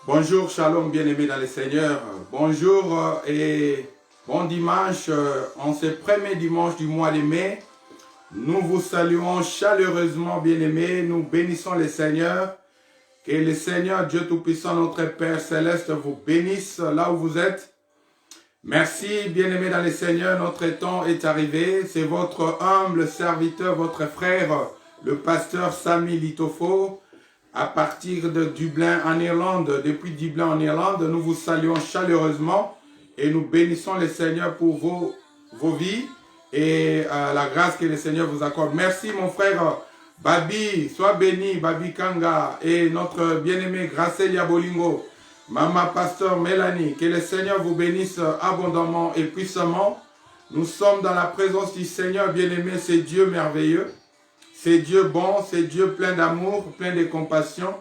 Bonjour, shalom, bien-aimés dans le Seigneur. Bonjour et bon dimanche. En ce premier dimanche du mois de mai, nous vous saluons chaleureusement, bien-aimés. Nous bénissons le Seigneur. Que le Seigneur, Dieu Tout-Puissant, notre Père Céleste, vous bénisse là où vous êtes. Merci, bien-aimés dans le Seigneur. Notre temps est arrivé. C'est votre humble serviteur, votre frère, le pasteur Sami Litofo. À partir de Dublin en Irlande, depuis Dublin en Irlande, nous vous saluons chaleureusement et nous bénissons le Seigneur pour vos vies et la grâce que le Seigneur vous accorde. Merci mon frère Babi, sois béni, Babi Kanga et notre bien-aimé Gracelia Bolingo, Maman Pasteur Mélanie, que le Seigneur vous bénisse abondamment et puissamment. Nous sommes dans la présence du Seigneur bien-aimé, c'est Dieu merveilleux. C'est Dieu bon, c'est Dieu plein d'amour, plein de compassion,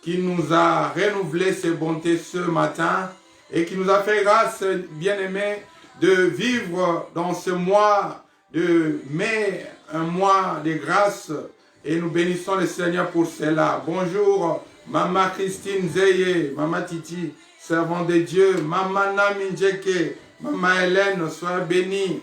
qui nous a renouvelé ses bontés ce matin et qui nous a fait grâce, bien-aimés, de vivre dans ce mois de mai, un mois de grâce, et nous bénissons le Seigneur pour cela. Bonjour, Maman Christine Zeye, Maman Titi, servant de Dieu, Maman Namindjeke, Maman Hélène, sois bénie.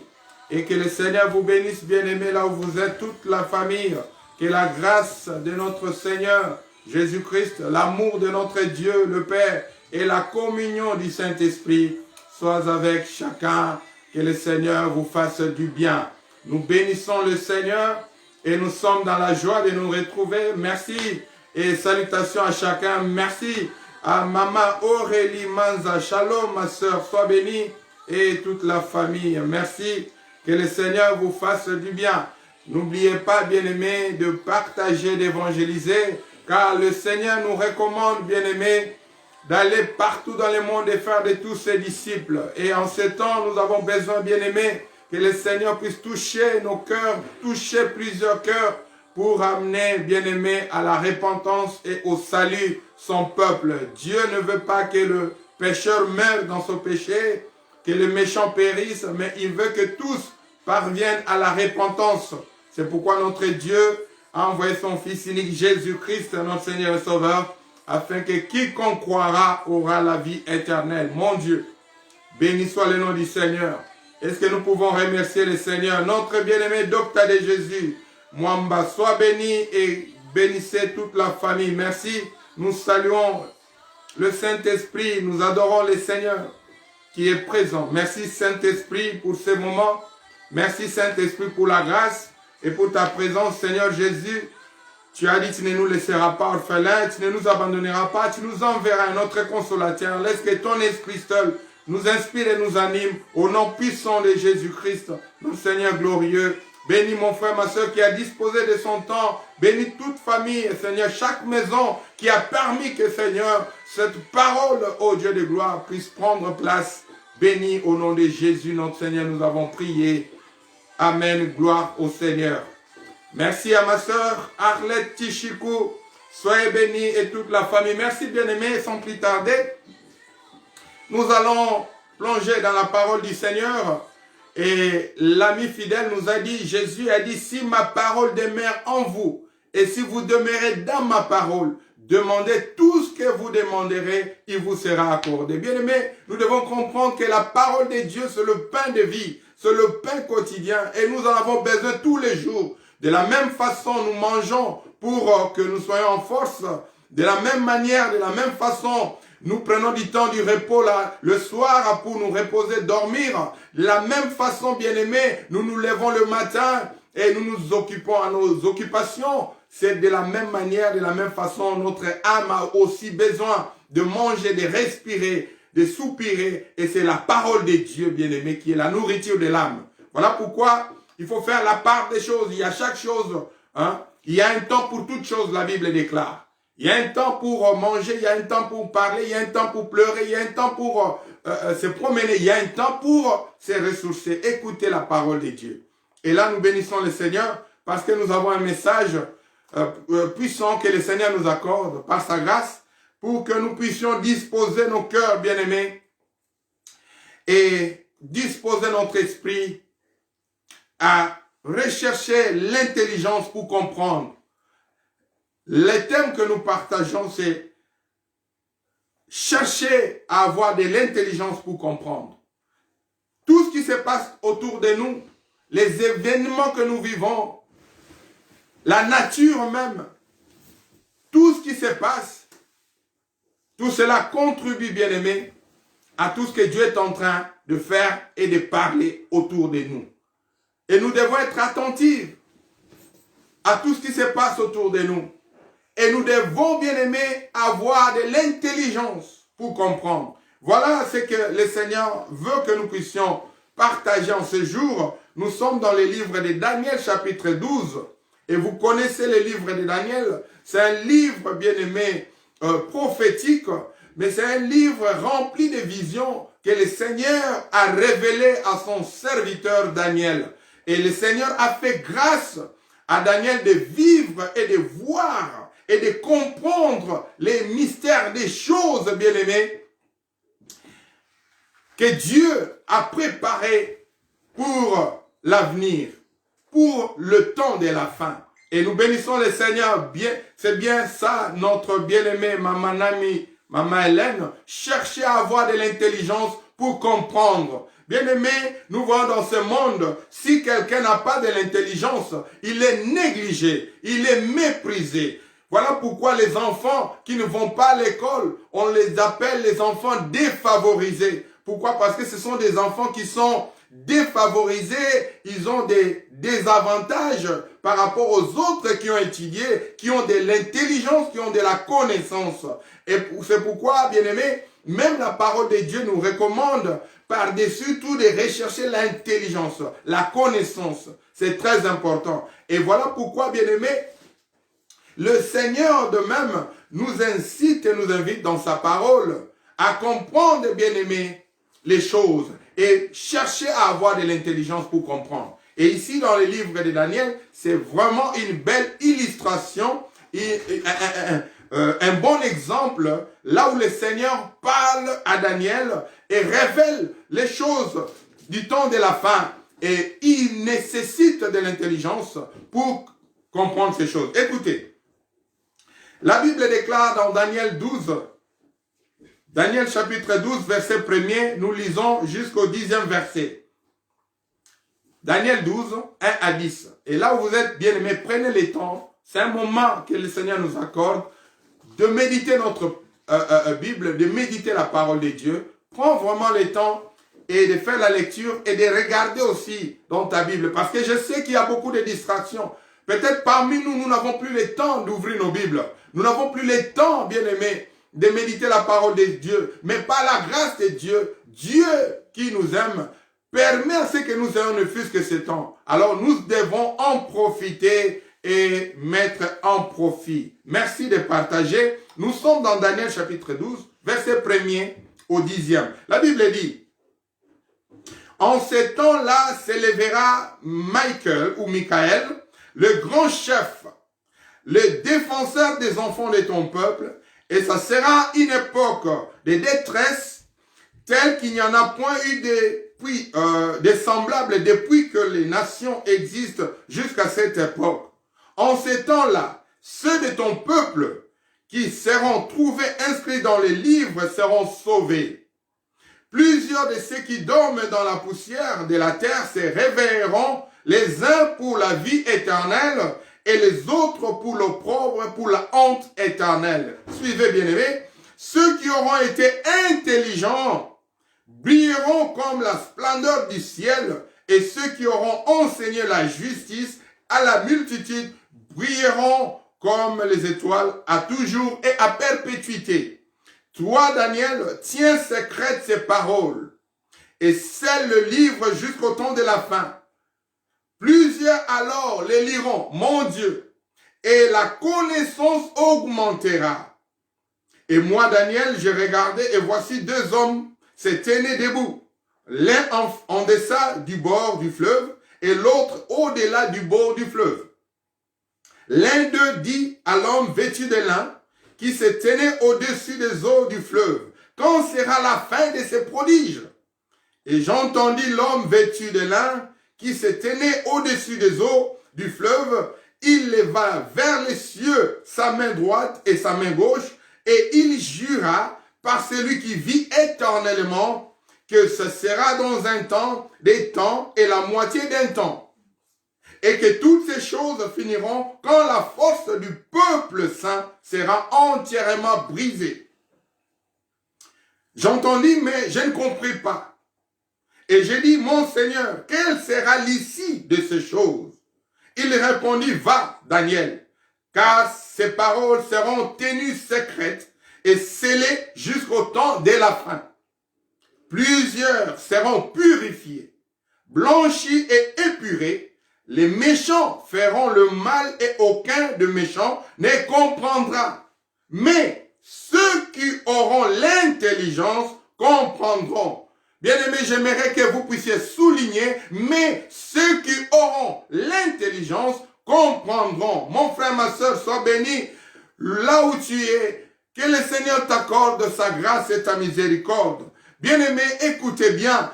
Et que le Seigneur vous bénisse, bien-aimés, là où vous êtes, toute la famille. Que la grâce de notre Seigneur Jésus-Christ, l'amour de notre Dieu, le Père, et la communion du Saint-Esprit soient avec chacun. Que le Seigneur vous fasse du bien. Nous bénissons le Seigneur et nous sommes dans la joie de nous retrouver. Merci et salutations à chacun. Merci à Maman Aurélie Manza. Shalom, ma soeur, sois bénie, et toute la famille. Merci. Que le Seigneur vous fasse du bien. N'oubliez pas, bien-aimés, de partager, d'évangéliser, car le Seigneur nous recommande, bien-aimés, d'aller partout dans le monde et faire de tous ses disciples. Et en ce temps, nous avons besoin, bien-aimés, que le Seigneur puisse toucher nos cœurs, toucher plusieurs cœurs, pour amener, bien-aimés, à la repentance et au salut son peuple. Dieu ne veut pas que le pécheur meure dans son péché, que les méchants périssent, mais il veut que tous parviennent à la repentance. C'est pourquoi notre Dieu a envoyé son Fils unique Jésus-Christ, notre Seigneur et Sauveur, afin que quiconque croira aura la vie éternelle. Mon Dieu, béni soit le nom du Seigneur. Est-ce que nous pouvons remercier le Seigneur, notre bien-aimé docteur de Jésus, Mwamba, sois béni et bénissez toute la famille. Merci, nous saluons le Saint-Esprit, nous adorons le Seigneur qui est présent. Merci Saint-Esprit pour ce moment. Merci Saint-Esprit pour la grâce et pour ta présence, Seigneur Jésus. Tu as dit, tu ne nous laisseras pas orphelins, tu ne nous abandonneras pas, tu nous enverras un autre consolateur. Laisse que ton Esprit seul nous inspire et nous anime au nom puissant de Jésus-Christ, notre Seigneur glorieux. Bénis mon frère, ma soeur qui a disposé de son temps. Bénis toute famille, Seigneur, chaque maison qui a permis que, Seigneur, cette parole, ô Dieu de gloire, puisse prendre place. Bénis au nom de Jésus, notre Seigneur, nous avons prié. Amen, gloire au Seigneur. Merci à ma soeur Arlette Tichikou. Soyez bénis et toute la famille. Merci bien-aimés, sans plus tarder. Nous allons plonger dans la parole du Seigneur. Et l'ami fidèle nous a dit, Jésus a dit, si ma parole demeure en vous, et si vous demeurez dans ma parole, demandez tout ce que vous demanderez, il vous sera accordé. Bien-aimés, nous devons comprendre que la parole de Dieu, c'est le pain de vie, c'est le pain quotidien, et nous en avons besoin tous les jours. De la même façon, nous mangeons pour que nous soyons en force. De la même manière, de la même façon, nous prenons du temps du repos là, le soir pour nous reposer, dormir. De la même façon, bien-aimés, nous nous levons le matin et nous nous occupons à nos occupations. C'est de la même manière, de la même façon, notre âme a aussi besoin de manger, de respirer, de soupirer. Et c'est la parole de Dieu, bien-aimé, qui est la nourriture de l'âme. Voilà pourquoi il faut faire la part des choses. Il y a chaque chose, hein. Il y a un temps pour toute chose, la Bible déclare. Il y a un temps pour manger, il y a un temps pour parler, il y a un temps pour pleurer, il y a un temps pour se promener, il y a un temps pour se ressourcer. Écoutez la parole de Dieu. Et là, nous bénissons le Seigneur parce que nous avons un message puissant que le Seigneur nous accorde par sa grâce pour que nous puissions disposer nos cœurs bien-aimés et disposer notre esprit à rechercher l'intelligence pour comprendre. Le thème que nous partageons, c'est chercher à avoir de l'intelligence pour comprendre. Tout ce qui se passe autour de nous, les événements que nous vivons, la nature même, tout ce qui se passe, tout cela contribue, bien-aimés, à tout ce que Dieu est en train de faire et de parler autour de nous. Et nous devons être attentifs à tout ce qui se passe autour de nous. Et nous devons, bien-aimés, avoir de l'intelligence pour comprendre. Voilà ce que le Seigneur veut que nous puissions partager en ce jour. Nous sommes dans le livre de Daniel, chapitre 12. Et vous connaissez le livre de Daniel. C'est un livre, bien-aimé, prophétique. Mais c'est un livre rempli de visions que le Seigneur a révélé à son serviteur Daniel. Et le Seigneur a fait grâce à Daniel de vivre et de voir et de comprendre les mystères des choses, bien-aimés, que Dieu a préparées pour l'avenir, pour le temps de la fin. Et nous bénissons le Seigneur. C'est bien ça, notre bien-aimé Maman Nami, Maman Hélène, cherchez à avoir de l'intelligence pour comprendre. Bien-aimé, nous voyons dans ce monde, si quelqu'un n'a pas de l'intelligence, il est négligé, il est méprisé. Voilà pourquoi les enfants qui ne vont pas à l'école, on les appelle les enfants défavorisés. Pourquoi? Parce que ce sont des enfants qui sont défavorisés, ils ont des désavantages par rapport aux autres qui ont étudié, qui ont de l'intelligence, qui ont de la connaissance. Et c'est pourquoi, bien-aimés, même la parole de Dieu nous recommande par-dessus tout de rechercher l'intelligence, la connaissance. C'est très important. Et voilà pourquoi, bien-aimés, le Seigneur de même nous incite et nous invite dans sa parole à comprendre, bien-aimés, les choses et chercher à avoir de l'intelligence pour comprendre. Et ici, dans le livre de Daniel, c'est vraiment une belle illustration, un bon exemple, là où le Seigneur parle à Daniel et révèle les choses du temps de la fin. Et il nécessite de l'intelligence pour comprendre ces choses. Écoutez, la Bible déclare dans Daniel 12, Daniel chapitre 12, verset 1er, nous lisons jusqu'au 10e verset. Daniel 12, 1 à 10. Et là où vous êtes bien-aimés, prenez le temps, c'est un moment que le Seigneur nous accorde, de méditer notre Bible, de méditer la parole de Dieu. Prends vraiment le temps et de faire la lecture et de regarder aussi dans ta Bible. Parce que je sais qu'il y a beaucoup de distractions. Peut-être parmi nous, nous n'avons plus le temps d'ouvrir nos Bibles. Nous n'avons plus le temps, bien-aimés, de méditer la parole de Dieu. Mais par la grâce de Dieu, Dieu qui nous aime, permet à ce que nous ayons ne fût-ce que ce temps. Alors nous devons en profiter et mettre en profit. Merci de partager. Nous sommes dans Daniel chapitre 12, verset 1er au 10e. La Bible dit, en ce temps-là s'élèvera Michael ou Michael, le grand chef, le défenseur des enfants de ton peuple, et ça sera une époque de détresse telle qu'il n'y en a point eu de semblable depuis que les nations existent jusqu'à cette époque. En ces temps-là, ceux de ton peuple qui seront trouvés inscrits dans les livres seront sauvés. Plusieurs de ceux qui dorment dans la poussière de la terre se réveilleront, les uns pour la vie éternelle et les autres pour l'opprobre, pour la honte éternelle. Suivez, bien-aimés, ceux qui auront été intelligents brilleront comme la splendeur du ciel, et ceux qui auront enseigné la justice à la multitude brilleront comme les étoiles à toujours et à perpétuité. Toi, Daniel, tiens secrètes ces paroles et scelle le livre jusqu'au temps de la fin. Plusieurs alors les liront, mon Dieu, et la connaissance augmentera. Et moi, Daniel, j'ai regardé et voici deux hommes se tenaient debout, l'un en deçà du bord du fleuve et l'autre au-delà du bord du fleuve. L'un d'eux dit à l'homme vêtu de lin qui se tenait au-dessus des eaux du fleuve, quand sera la fin de ces prodiges? Et j'entendis l'homme vêtu de lin qui se tenait au-dessus des eaux du fleuve, il leva vers les cieux sa main droite et sa main gauche, et il jura par celui qui vit éternellement, que ce sera dans un temps, des temps et la moitié d'un temps. Et que toutes ces choses finiront quand la force du peuple saint sera entièrement brisée. J'entendis, mais je ne compris pas. Et j'ai dit, mon Seigneur, quelle sera l'issue de ces choses? Il répondit, va, Daniel, car ces paroles seront tenues secrètes et scellées jusqu'au temps de la fin. Plusieurs seront purifiés, blanchis et épurés. Les méchants feront le mal et aucun de méchants ne comprendra. Mais ceux qui auront l'intelligence comprendront. Bien-aimés, j'aimerais que vous puissiez souligner, mais ceux qui auront l'intelligence comprendront. Mon frère, ma soeur, sois béni là où tu es. Que le Seigneur t'accorde sa grâce et ta miséricorde. Bien-aimés, écoutez bien.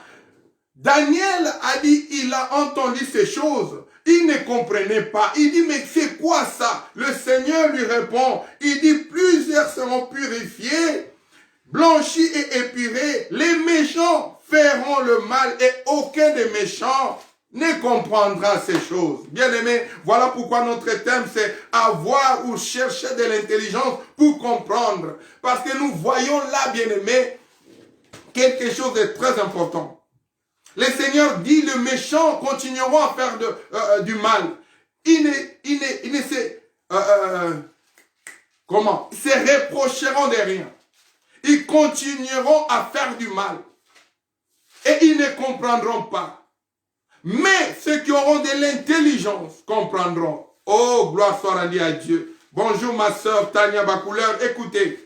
Daniel a dit, il a entendu ces choses. Il ne comprenait pas. Il dit, mais c'est quoi ça? Le Seigneur lui répond. Il dit, plusieurs seront purifiés, blanchis et épurés. Les méchants feront le mal et aucun des méchants ne comprendra ces choses. Bien-aimés, voilà pourquoi notre thème c'est avoir ou chercher de l'intelligence pour comprendre. Parce que nous voyons là, bien-aimés, quelque chose de très important. Le Seigneur dit, les méchants continueront à faire du mal. Ils se reprocheront de rien. Ils continueront à faire du mal. Et ils ne comprendront pas. Mais ceux qui auront de l'intelligence comprendront. Oh, gloire soit rendue à Dieu. Bonjour ma soeur Tania Bacouleur. Écoutez,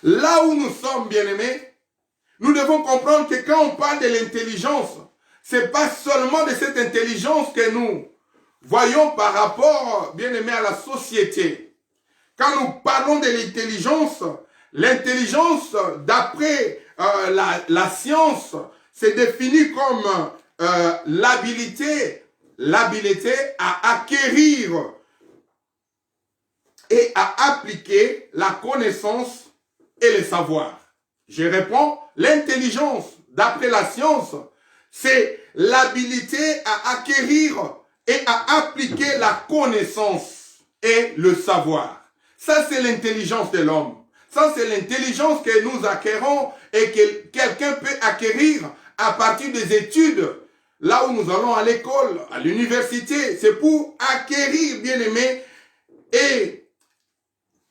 là où nous sommes, bien-aimés, nous devons comprendre que quand on parle de l'intelligence, ce n'est pas seulement de cette intelligence que nous voyons par rapport, bien-aimés, à la société. Quand nous parlons de l'intelligence, d'après la science, c'est défini comme l'habilité à acquérir et à appliquer la connaissance et le savoir. Je réponds, l'intelligence, d'après la science, c'est l'habilité à acquérir et à appliquer la connaissance et le savoir. Ça, c'est l'intelligence de l'homme. Ça, c'est l'intelligence que nous acquérons et que quelqu'un peut acquérir à partir des études. Là où nous allons à l'école, à l'université, c'est pour acquérir, bien aimé, et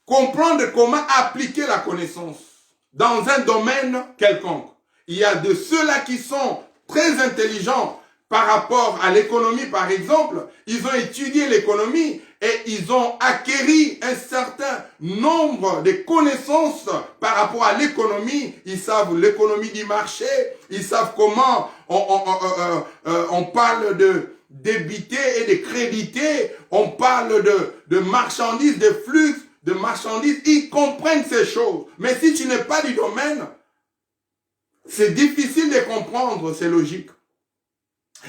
comprendre comment appliquer la connaissance dans un domaine quelconque. Il y a de ceux-là qui sont très intelligents par rapport à l'économie, par exemple. Ils ont étudié l'économie et ils ont acquéri un certain nombre de connaissances par rapport à l'économie. Ils savent l'économie du marché, ils savent comment on parle de débiter et de créditer, on parle de marchandises, de flux de marchandises, ils comprennent ces choses. Mais si tu n'es pas du domaine, c'est difficile de comprendre ces logiques.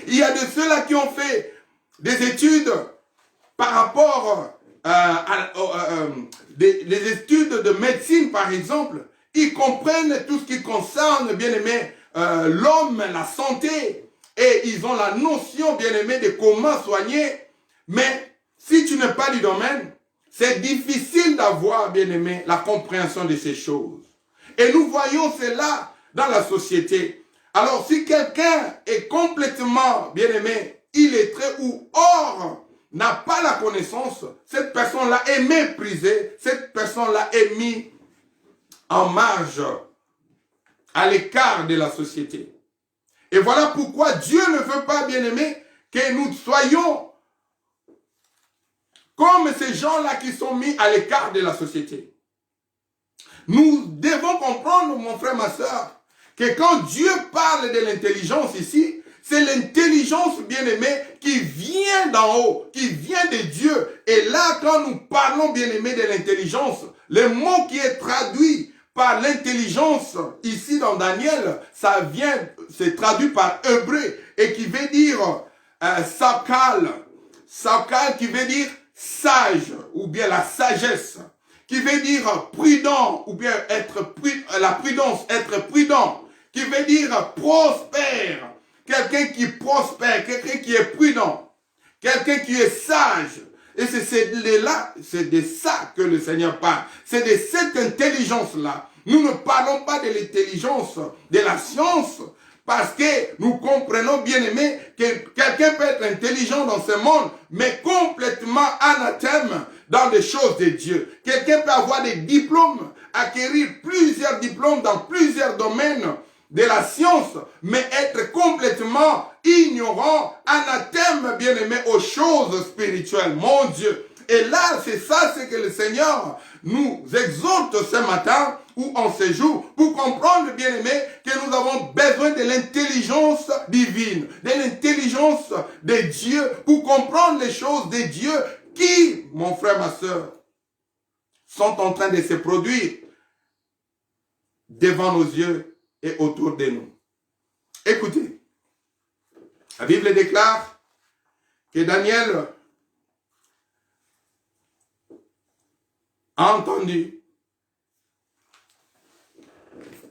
Il y a de ceux-là qui ont fait des études par rapport des études de médecine, par exemple. Ils comprennent tout ce qui concerne, bien aimé, l'homme, la santé. Et ils ont la notion, bien aimé, de comment soigner. Mais si tu n'es pas du domaine, c'est difficile d'avoir, bien aimé, la compréhension de ces choses. Et nous voyons cela dans la société. Alors, si quelqu'un est complètement, bien aimé, illettré ou hors, n'a pas la connaissance, cette personne-là est méprisée, cette personne-là est mise en marge, à l'écart de la société. Et voilà pourquoi Dieu ne veut pas, bien aimé, que nous soyons comme ces gens-là qui sont mis à l'écart de la société. Nous devons comprendre, mon frère, ma soeur, que quand Dieu parle de l'intelligence ici, c'est l'intelligence, bien-aimée, qui vient d'en haut, qui vient de Dieu. Et là, quand nous parlons, bien-aimé, de l'intelligence, le mot qui est traduit par l'intelligence, ici dans Daniel, ça vient, c'est traduit par hébreu, et qui veut dire sakal. Sakal qui veut dire sage, ou bien la sagesse. qui veut dire prudent, ou bien la prudence, être prudent, qui veut dire prospère, quelqu'un qui prospère, quelqu'un qui est prudent, quelqu'un qui est sage. Et c'est de ça que le Seigneur parle. C'est de cette intelligence-là. Nous ne parlons pas de l'intelligence de la science, parce que nous comprenons, bien aimé, que quelqu'un peut être intelligent dans ce monde, mais complètement anathème dans les choses de Dieu. Quelqu'un peut avoir des diplômes, acquérir plusieurs diplômes dans plusieurs domaines de la science, mais être complètement ignorant, anathème, bien aimé, aux choses spirituelles. Mon Dieu. Et là, c'est ça, c'est que le Seigneur nous exhorte ce matin ou en ce jour pour comprendre, bien aimé, que nous avons besoin de l'intelligence divine, de l'intelligence de Dieu pour comprendre les choses de Dieu qui, mon frère, ma soeur, sont en train de se produire devant nos yeux et autour de nous. Écoutez, la Bible déclare que Daniel a entendu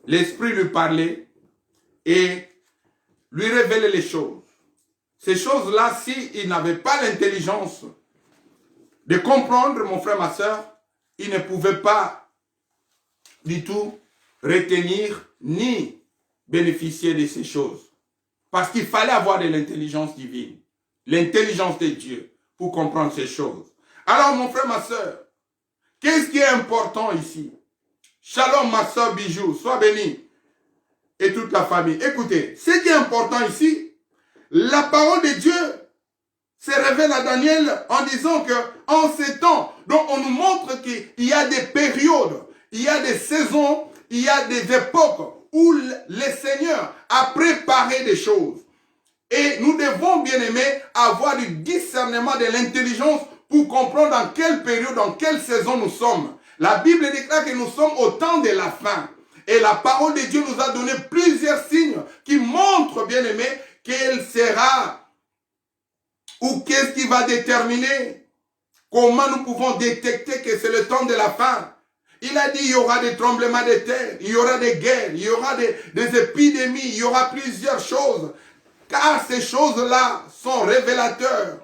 l'Esprit lui parler et lui révéler les choses. Ces choses-là, s'il n'avait pas l'intelligence de comprendre, mon frère, ma soeur, il ne pouvait pas du tout retenir ni bénéficier de ces choses. Parce qu'il fallait avoir de l'intelligence divine, l'intelligence de Dieu pour comprendre ces choses. Alors, mon frère, ma soeur, qu'est-ce qui est important ici? Shalom, ma soeur Bijou, sois béni. Et toute la famille. Écoutez, ce qui est important ici, la parole de Dieu se révèle à Daniel en disant que en ces temps, donc on nous montre qu'il y a des périodes, il y a des saisons, il y a des époques où le Seigneur a préparé des choses. Et nous devons, bien aimés, avoir du discernement de l'intelligence pour comprendre dans quelle période, dans quelle saison nous sommes. La Bible déclare que nous sommes au temps de la fin. Et la parole de Dieu nous a donné plusieurs signes qui montrent, bien aimé, quel sera ou qu'est-ce qui va déterminer comment nous pouvons détecter que c'est le temps de la fin. Il a dit il y aura des tremblements de terre, il y aura des guerres, il y aura des épidémies, il y aura plusieurs choses. Car ces choses-là sont révélateurs.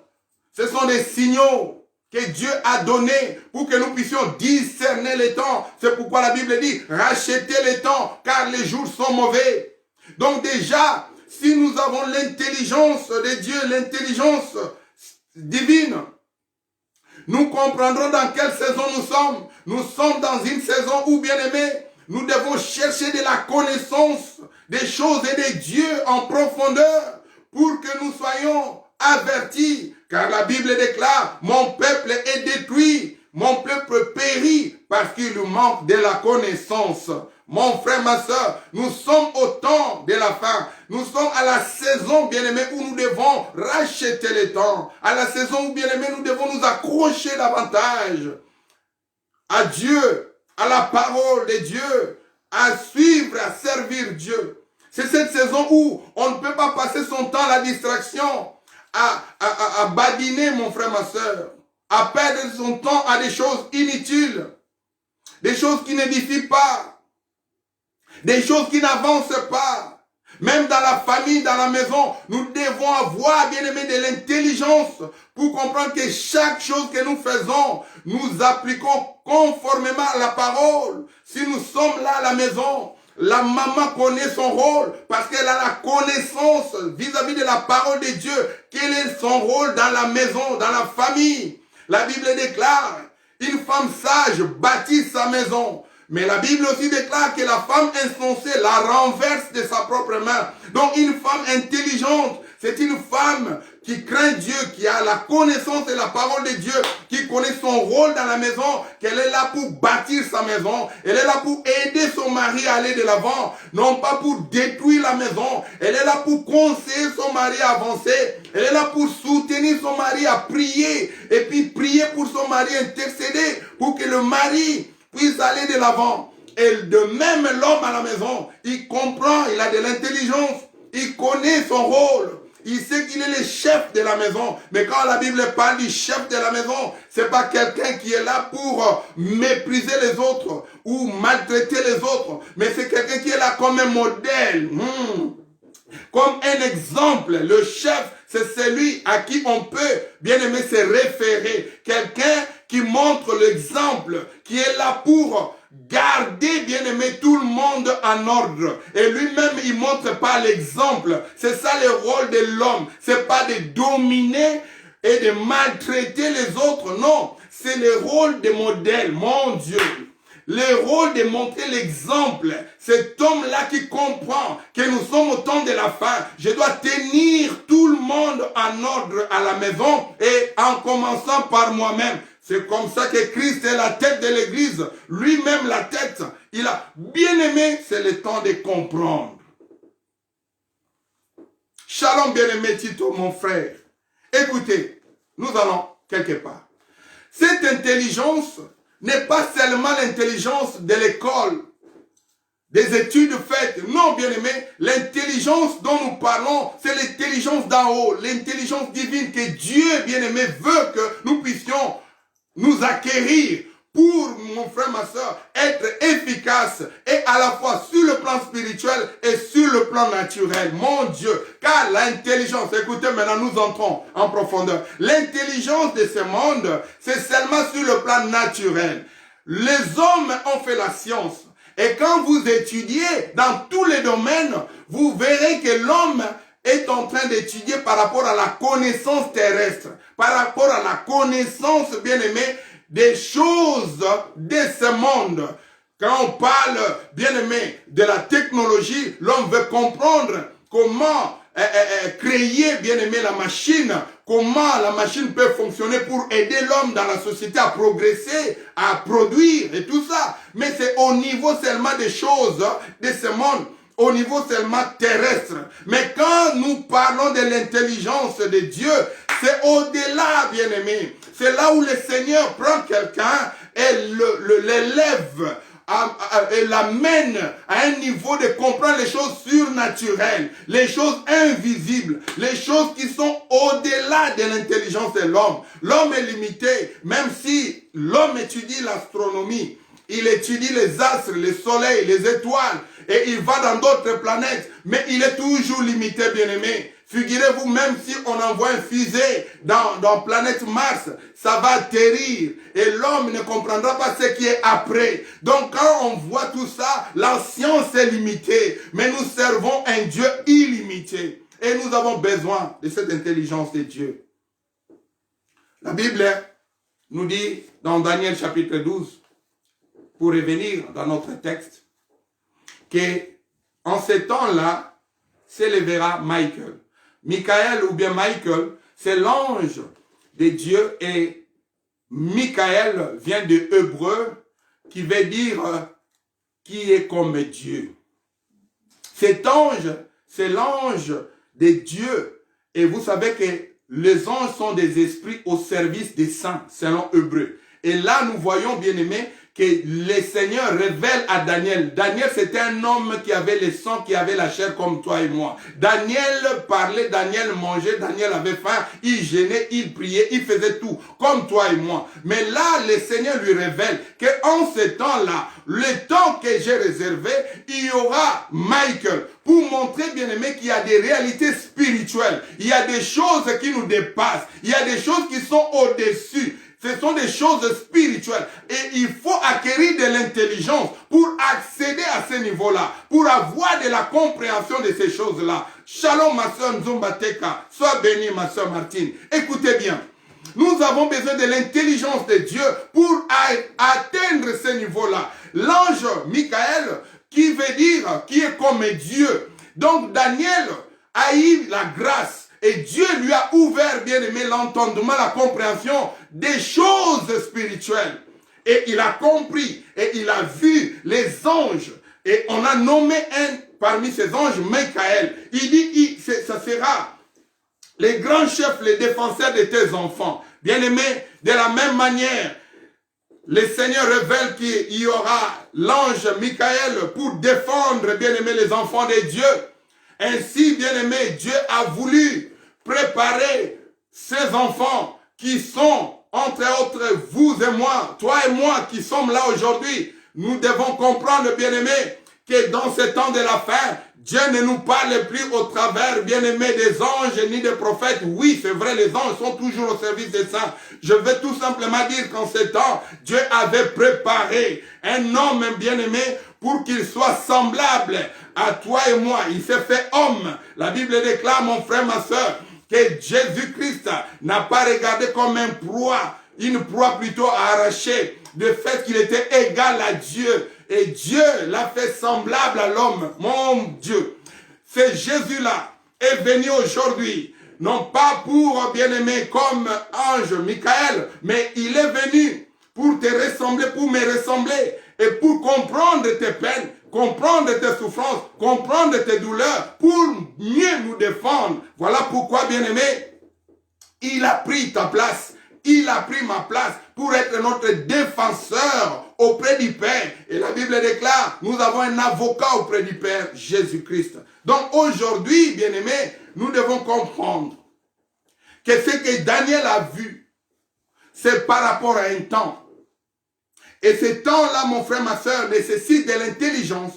Ce sont des signaux que Dieu a donnés pour que nous puissions discerner les temps. C'est pourquoi la Bible dit rachetez les temps car les jours sont mauvais. Donc déjà, si nous avons l'intelligence de Dieu, l'intelligence divine, nous comprendrons dans quelle saison nous sommes. Nous sommes dans une saison où, bien aimé, nous devons chercher de la connaissance des choses et des dieux en profondeur pour que nous soyons avertis. Car la Bible déclare, mon peuple est détruit, mon peuple périt parce qu'il lui manque de la connaissance. Mon frère, ma soeur, nous sommes au temps de la fin. Nous sommes à la saison, bien-aimé, où nous devons racheter les temps. À la saison où, bien-aimé, nous devons nous accrocher davantage à Dieu, à la parole de Dieu, à suivre, à servir Dieu. C'est cette saison où on ne peut pas passer son temps à la distraction, à badiner, mon frère, ma soeur, à perdre son temps à des choses inutiles, des choses qui n'édifient pas, des choses qui n'avancent pas. Même dans la famille, dans la maison, nous devons avoir, bien aimé, de l'intelligence pour comprendre que chaque chose que nous faisons, nous appliquons conformément à la parole. Si nous sommes là à la maison, la maman connaît son rôle parce qu'elle a la connaissance vis-à-vis de la parole de Dieu. Quel est son rôle dans la maison, dans la famille? La Bible déclare, une femme sage bâtit sa maison. Mais la Bible aussi déclare que la femme insensée la renverse de sa propre main. Donc une femme intelligente, c'est une femme qui craint Dieu, qui a la connaissance de la parole de Dieu, qui connaît son rôle dans la maison, qu'elle est là pour bâtir sa maison. Elle est là pour aider son mari à aller de l'avant, non pas pour détruire la maison. Elle est là pour conseiller son mari à avancer. Elle est là pour soutenir son mari à prier, et puis prier pour son mari, intercéder pour que le mari puisse aller de l'avant. Et de même, l'homme à la maison, il comprend, il a de l'intelligence, il connaît son rôle. Il sait qu'il est le chef de la maison. Mais quand la Bible parle du chef de la maison, c'est pas quelqu'un qui est là pour mépriser les autres ou maltraiter les autres. Mais c'est quelqu'un qui est là comme un modèle. Comme un exemple. Le chef, c'est celui à qui on peut, bien aimé, se référer. Quelqu'un qui montre l'exemple, qui est là pour garder, bien aimé, tout le monde en ordre. Et lui-même, il montre pas l'exemple. C'est ça le rôle de l'homme. C'est pas de dominer et de maltraiter les autres. Non, c'est le rôle de modèle. Mon Dieu. Le rôle de montrer l'exemple. Cet homme-là qui comprend que nous sommes au temps de la fin. Je dois tenir tout le monde en ordre à la maison et en commençant par moi-même. C'est comme ça que Christ est la tête de l'Église. Lui-même la tête. Il a bien aimé, c'est le temps de comprendre. Shalom bien-aimé Tito, mon frère. Écoutez, nous allons quelque part. Cette intelligence n'est pas seulement l'intelligence de l'école, des études faites. Non, bien-aimé, l'intelligence dont nous parlons, c'est l'intelligence d'en haut, l'intelligence divine que Dieu, bien-aimé, veut que nous puissions nous acquérir pour, mon frère, ma soeur, être efficace et à la fois sur le plan spirituel et sur le plan naturel. Mon Dieu, car l'intelligence, écoutez, maintenant nous entrons en profondeur. L'intelligence de ce monde, c'est seulement sur le plan naturel. Les hommes ont fait la science. Et quand vous étudiez dans tous les domaines, vous verrez que l'homme est en train d'étudier par rapport à la connaissance terrestre, par rapport à la connaissance, bien aimé, des choses de ce monde. Quand on parle, bien aimé, de la technologie, l'homme veut comprendre comment créer, bien aimé, la machine, comment la machine peut fonctionner pour aider l'homme dans la société à progresser, à produire et tout ça. Mais c'est au niveau seulement des choses de ce monde, au niveau seulement terrestre. Mais quand nous parlons de l'intelligence de Dieu, c'est au-delà, bien aimé. C'est là où le Seigneur prend quelqu'un et l'élève et l'amène à un niveau de comprendre les choses surnaturelles, les choses invisibles, les choses qui sont au-delà de l'intelligence de l'homme. L'homme est limité, même si l'homme étudie l'astronomie, il étudie les astres, les soleils, les étoiles, et il va dans d'autres planètes, mais il est toujours limité, bien-aimé. Figurez-vous, même si on envoie un fusée dans planète Mars, ça va atterrir et l'homme ne comprendra pas ce qui est après. Donc quand on voit tout ça, la science est limitée, mais nous servons un Dieu illimité. Et nous avons besoin de cette intelligence de Dieu. La Bible nous dit dans Daniel chapitre 12, pour revenir dans notre texte, que en ces temps-là, s'élèvera Michael. Michael ou bien Michael, c'est l'ange de Dieu et Michael vient de hébreu qui veut dire qui est comme Dieu. Cet ange, c'est l'ange de Dieu. Et vous savez que les anges sont des esprits au service des saints, selon hébreu. Et là, nous voyons, bien aimés, que le Seigneur révèle à Daniel. Daniel, c'était un homme qui avait le sang, qui avait la chair comme toi et moi. Daniel parlait, Daniel mangeait, Daniel avait faim, il jeûnait, il priait, il faisait tout, comme toi et moi. Mais là, le Seigneur lui révèle qu'en ce temps-là, le temps que j'ai réservé, il y aura Michael, pour montrer, bien aimé, qu'il y a des réalités spirituelles. Il y a des choses qui nous dépassent. Il y a des choses qui sont au-dessus. Ce sont des choses spirituelles. Et il faut acquérir de l'intelligence pour accéder à ce niveau-là, pour avoir de la compréhension de ces choses-là. Shalom, ma soeur Nzumbateka. Sois bénie, ma soeur Martine. Écoutez bien. Nous avons besoin de l'intelligence de Dieu pour atteindre ce niveau-là. L'ange Michael, qui veut dire qui est comme Dieu. Donc Daniel a eu la grâce. Et Dieu lui a ouvert, bien aimé, l'entendement, la compréhension des choses spirituelles. Et il a compris, et il a vu les anges. Et on a nommé un parmi ces anges, Michael. Il dit, ça sera les grands chefs, les défenseurs de tes enfants. Bien aimé, de la même manière, le Seigneur révèle qu'il y aura l'ange Michael pour défendre, bien aimé, les enfants de Dieu. Ainsi, bien-aimé, Dieu a voulu préparer ses enfants qui sont, entre autres, vous et moi, toi et moi qui sommes là aujourd'hui. Nous devons comprendre, bien-aimé, que dans ce temps de la fin, Dieu ne nous parle plus au travers, bien-aimé, des anges ni des prophètes. Oui, c'est vrai, les anges sont toujours au service des saints. Je veux tout simplement dire qu'en ce temps, Dieu avait préparé un homme bien-aimé pour qu'il soit semblable à toi et moi. Il s'est fait homme. La Bible déclare, mon frère, ma soeur, que Jésus-Christ n'a pas regardé comme une proie plutôt à arracher, de fait qu'il était égal à Dieu. Et Dieu l'a fait semblable à l'homme. Mon Dieu, c'est Jésus-là est venu aujourd'hui, non pas pour bien-aimer comme ange Michael, mais il est venu pour te ressembler, pour me ressembler, et pour comprendre tes peines, comprendre tes souffrances, comprendre tes douleurs, pour mieux nous défendre. Voilà pourquoi, bien-aimé, il a pris ta place. Il a pris ma place pour être notre défenseur auprès du Père. Et la Bible déclare, nous avons un avocat auprès du Père, Jésus-Christ. Donc aujourd'hui, bien-aimés, nous devons comprendre que ce que Daniel a vu, c'est par rapport à un temps. Et ce temps-là, mon frère, ma soeur, nécessite de l'intelligence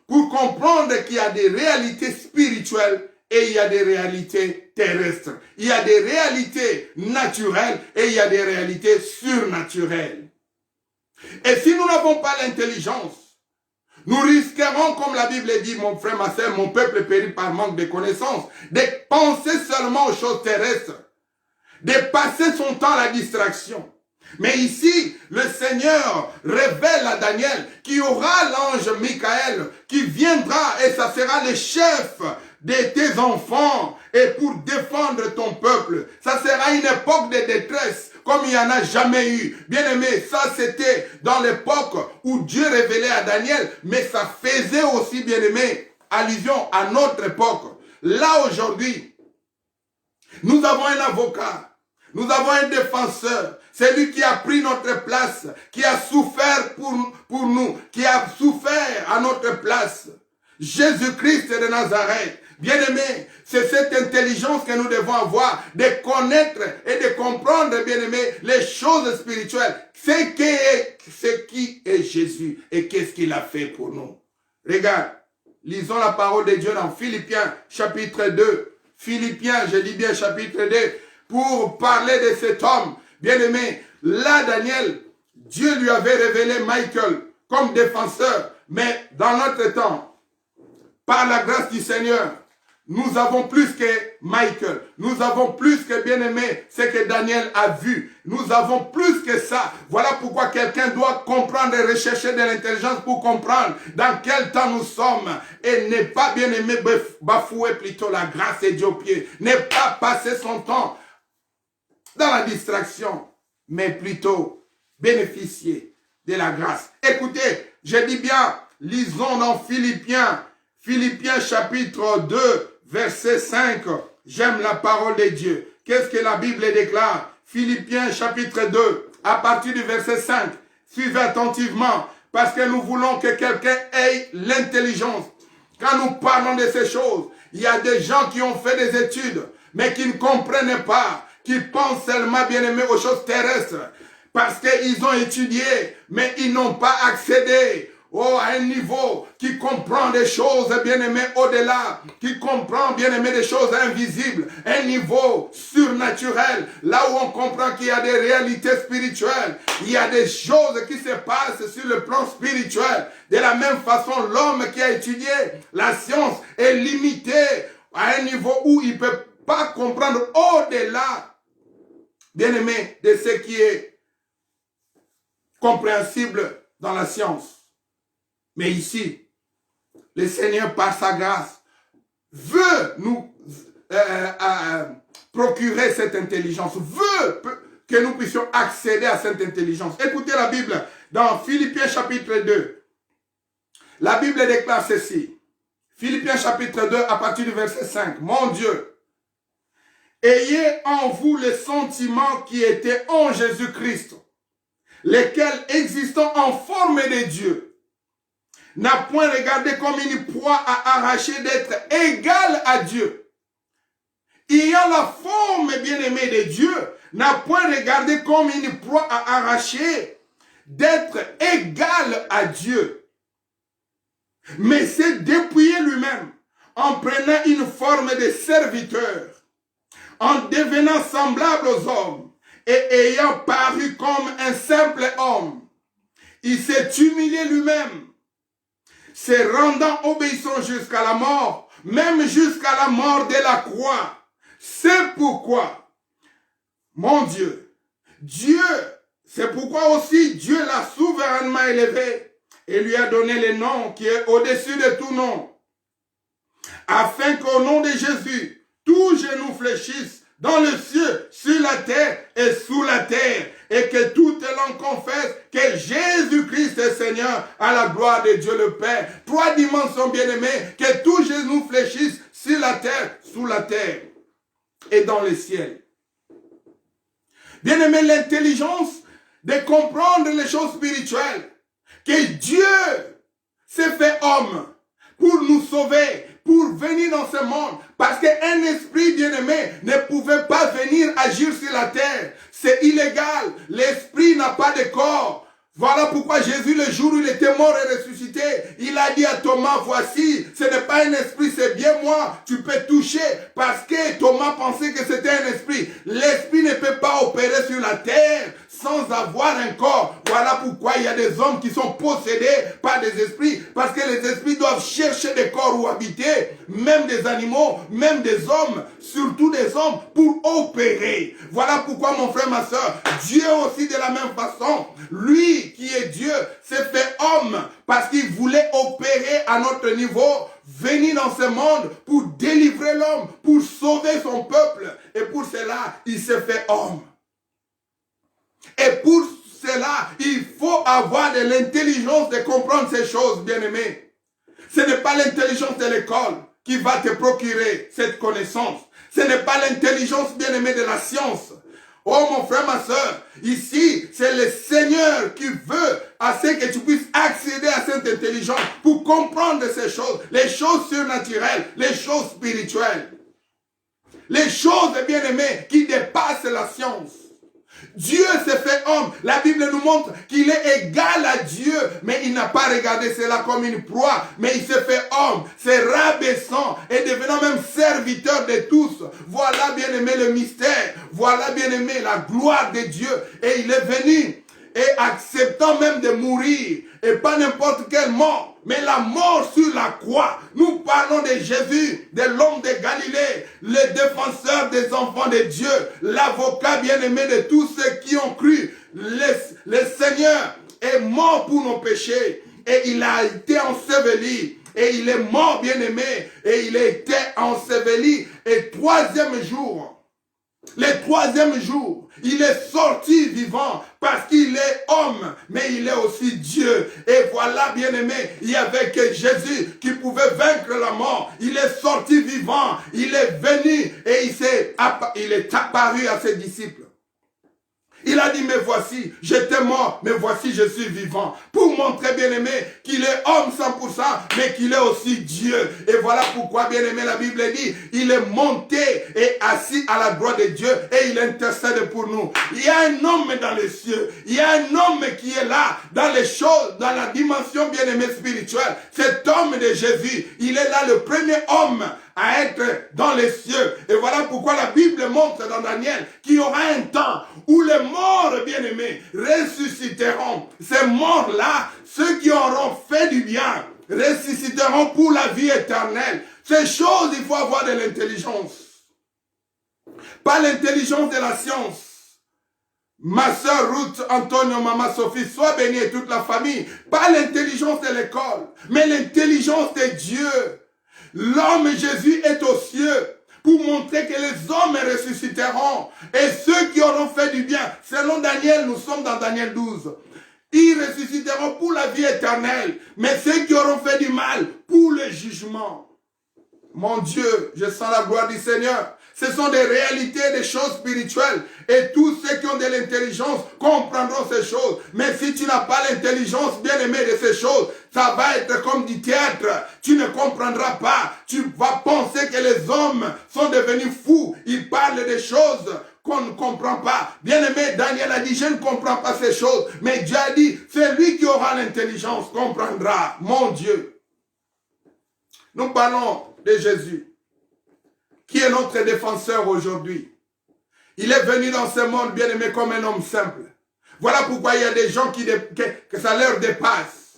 pour comprendre qu'il y a des réalités spirituelles et il y a des réalités terrestres. Il y a des réalités naturelles et il y a des réalités surnaturelles. Et si nous n'avons pas l'intelligence, nous risquerons, comme la Bible dit, mon frère, ma soeur, mon peuple périt par manque de connaissances, de penser seulement aux choses terrestres, de passer son temps à la distraction. Mais ici, le Seigneur révèle à Daniel qu'il y aura l'ange Michael qui viendra et ça sera le chef de tes enfants et pour défendre ton peuple. Ça sera une époque de détresse comme il n'y en a jamais eu. Bien aimé, ça c'était dans l'époque où Dieu révélait à Daniel, mais ça faisait aussi, bien aimé, allusion à notre époque. Là aujourd'hui, nous avons un avocat, nous avons un défenseur. C'est lui qui a pris notre place, qui a souffert pour nous, qui a souffert à notre place. Jésus-Christ de Nazareth. Bien-aimé, c'est cette intelligence que nous devons avoir, de connaître et de comprendre, bien-aimé, les choses spirituelles. Ce qui est Jésus et qu'est-ce qu'il a fait pour nous. Regarde, lisons la parole de Dieu dans Philippiens chapitre 2. Philippiens, je dis bien chapitre 2, pour parler de cet homme. Bien-aimé, là, Daniel, Dieu lui avait révélé Michael comme défenseur. Mais dans notre temps, par la grâce du Seigneur, nous avons plus que Michael. Nous avons plus que, bien-aimé, ce que Daniel a vu. Nous avons plus que ça. Voilà pourquoi quelqu'un doit comprendre et rechercher de l'intelligence pour comprendre dans quel temps nous sommes. Et ne pas, bien-aimé, bafouer plutôt la grâce de Dieu au pied. Ne pas passer son temps dans la distraction, mais plutôt bénéficier de la grâce. Écoutez, je dis bien, lisons dans Philippiens chapitre 2, verset 5. J'aime la parole de Dieu. Qu'est-ce que la Bible déclare? Philippiens chapitre 2, à partir du verset 5. Suivez attentivement, parce que nous voulons que quelqu'un ait l'intelligence. Quand nous parlons de ces choses, il y a des gens qui ont fait des études, mais qui ne comprennent pas, qui pensent seulement, bien-aimés, aux choses terrestres, parce qu'ils ont étudié, mais ils n'ont pas accédé à un niveau qui comprend des choses, bien-aimées, au-delà, qui comprend, bien-aimées, des choses invisibles, un niveau surnaturel, là où on comprend qu'il y a des réalités spirituelles, il y a des choses qui se passent sur le plan spirituel. De la même façon, l'homme qui a étudié la science est limité à un niveau où il ne peut pas comprendre au-delà, bien-aimé, de ce qui est compréhensible dans la science. Mais ici, le Seigneur, par sa grâce, veut nous procurer cette intelligence, veut que nous puissions accéder à cette intelligence. Écoutez la Bible dans Philippiens chapitre 2. La Bible déclare ceci. Philippiens chapitre 2 à partir du verset 5. Mon Dieu, ayez en vous les sentiments qui étaient en Jésus-Christ, lesquels existant en forme de Dieu, n'a point regardé comme une proie à arracher d'être égal à Dieu. Ayant la forme bien-aimée de Dieu, n'a point regardé comme une proie à arracher d'être égal à Dieu, mais s'est dépouillé lui-même en prenant une forme de serviteur, en devenant semblable aux hommes et ayant paru comme un simple homme. Il s'est humilié lui-même, se rendant obéissant jusqu'à la mort, même jusqu'à la mort de la croix. C'est pourquoi, mon Dieu, c'est pourquoi aussi Dieu l'a souverainement élevé et lui a donné le nom qui est au-dessus de tout nom, afin qu'au nom de Jésus, tout genou fléchisse dans le ciel, sur la terre et sous la terre, et que toute langue confesse que Jésus-Christ est Seigneur, à la gloire de Dieu le Père. Trois dimensions bien-aimées, que tout genou fléchisse sur la terre, sous la terre et dans le ciel. Bien-aimé, l'intelligence de comprendre les choses spirituelles, que Dieu s'est fait homme pour nous sauver, pour venir dans ce monde, parce qu'un esprit bien-aimé ne pouvait pas venir agir sur la terre. C'est illégal. L'esprit n'a pas de corps. Voilà pourquoi Jésus, le jour où il était mort et ressuscité, il a dit à Thomas, voici, ce n'est pas un esprit, c'est bien moi, tu peux toucher, parce que Thomas pensait que c'était un esprit. L'esprit ne peut pas opérer sur la terre sans avoir un corps. Voilà pourquoi il y a des hommes qui sont possédés par des esprits, parce que les esprits doivent chercher des corps où habiter, même des animaux, même des hommes, surtout des hommes, pour opérer. Voilà pourquoi, mon frère, ma soeur, Dieu aussi de la même façon, lui qui est Dieu, s'est fait homme parce qu'il voulait opérer à notre niveau, venir dans ce monde pour délivrer l'homme, pour sauver son peuple. Et pour cela, il s'est fait homme. Et pour cela, il faut avoir de l'intelligence de comprendre ces choses, bien-aimés. Ce n'est pas l'intelligence de l'école qui va te procurer cette connaissance. Ce n'est pas l'intelligence, bien-aimée, de la science. Oh mon frère, ma soeur, ici, c'est le Seigneur qui veut à ce que tu puisses accéder à cette intelligence pour comprendre ces choses, les choses surnaturelles, les choses spirituelles, les choses, bien-aimées, qui dépassent la science. Dieu s'est fait homme. La Bible nous montre qu'il est égal à Dieu, mais il n'a pas regardé cela comme une proie, mais il s'est fait homme, se rabaissant et devenant même serviteur de tous. Voilà, bien aimé, le mystère. Voilà, bien aimé, la gloire de Dieu. Et il est venu et acceptant même de mourir, et pas n'importe quelle mort, mais la mort sur la croix. Nous parlons de Jésus, de l'homme de Galilée, le défenseur des enfants de Dieu, l'avocat bien-aimé de tous ceux qui ont cru. Le Seigneur est mort pour nos péchés, et il a été enseveli, et il est mort bien-aimé, et il a été enseveli, et le troisième jour, il est sorti vivant parce qu'il est homme, mais il est aussi Dieu. Et voilà, bien-aimé, il y avait que Jésus qui pouvait vaincre la mort. Il est sorti vivant, il est venu et il est apparu à ses disciples. Il a dit, mais voici, j'étais mort, mais voici, je suis vivant. Pour montrer, bien-aimé, qu'il est homme 100%, mais qu'il est aussi Dieu. Et voilà pourquoi, bien-aimé, la Bible dit, il est monté et assis à la droite de Dieu et il intercède pour nous. Il y a un homme dans les cieux. Il y a un homme qui est là, dans les choses, dans la dimension, bien-aimé, spirituelle. Cet homme de Jésus, il est là, le premier homme à être dans les cieux. Et voilà pourquoi la Bible montre dans Daniel qu'il y aura un temps où les morts, bien-aimés, ressusciteront. Ces morts-là, ceux qui auront fait du bien, ressusciteront pour la vie éternelle. Ces choses, il faut avoir de l'intelligence. Pas l'intelligence de la science. Ma soeur Ruth, Antonio, maman Sophie, sois bénie et toute la famille. Pas l'intelligence de l'école, mais l'intelligence de Dieu. L'homme Jésus est aux cieux pour montrer que les hommes ressusciteront. Et ceux qui auront fait du bien, selon Daniel, nous sommes dans Daniel 12, ils ressusciteront pour la vie éternelle. Mais ceux qui auront fait du mal, pour le jugement. Mon Dieu, je sens la gloire du Seigneur. Ce sont des réalités, des choses spirituelles. Et tous ceux qui ont de l'intelligence comprendront ces choses. Mais si tu n'as pas l'intelligence, bien aimé, de ces choses, ça va être comme du théâtre. Tu ne comprendras pas. Tu vas penser que les hommes sont devenus fous. Ils parlent des choses qu'on ne comprend pas. Bien aimé, Daniel a dit, je ne comprends pas ces choses. Mais Dieu a dit, celui qui aura l'intelligence comprendra. Mon Dieu. Nous parlons de Jésus, qui est notre défenseur aujourd'hui. Il est venu dans ce monde, bien aimé, comme un homme simple. Voilà pourquoi il y a des gens que ça leur dépasse.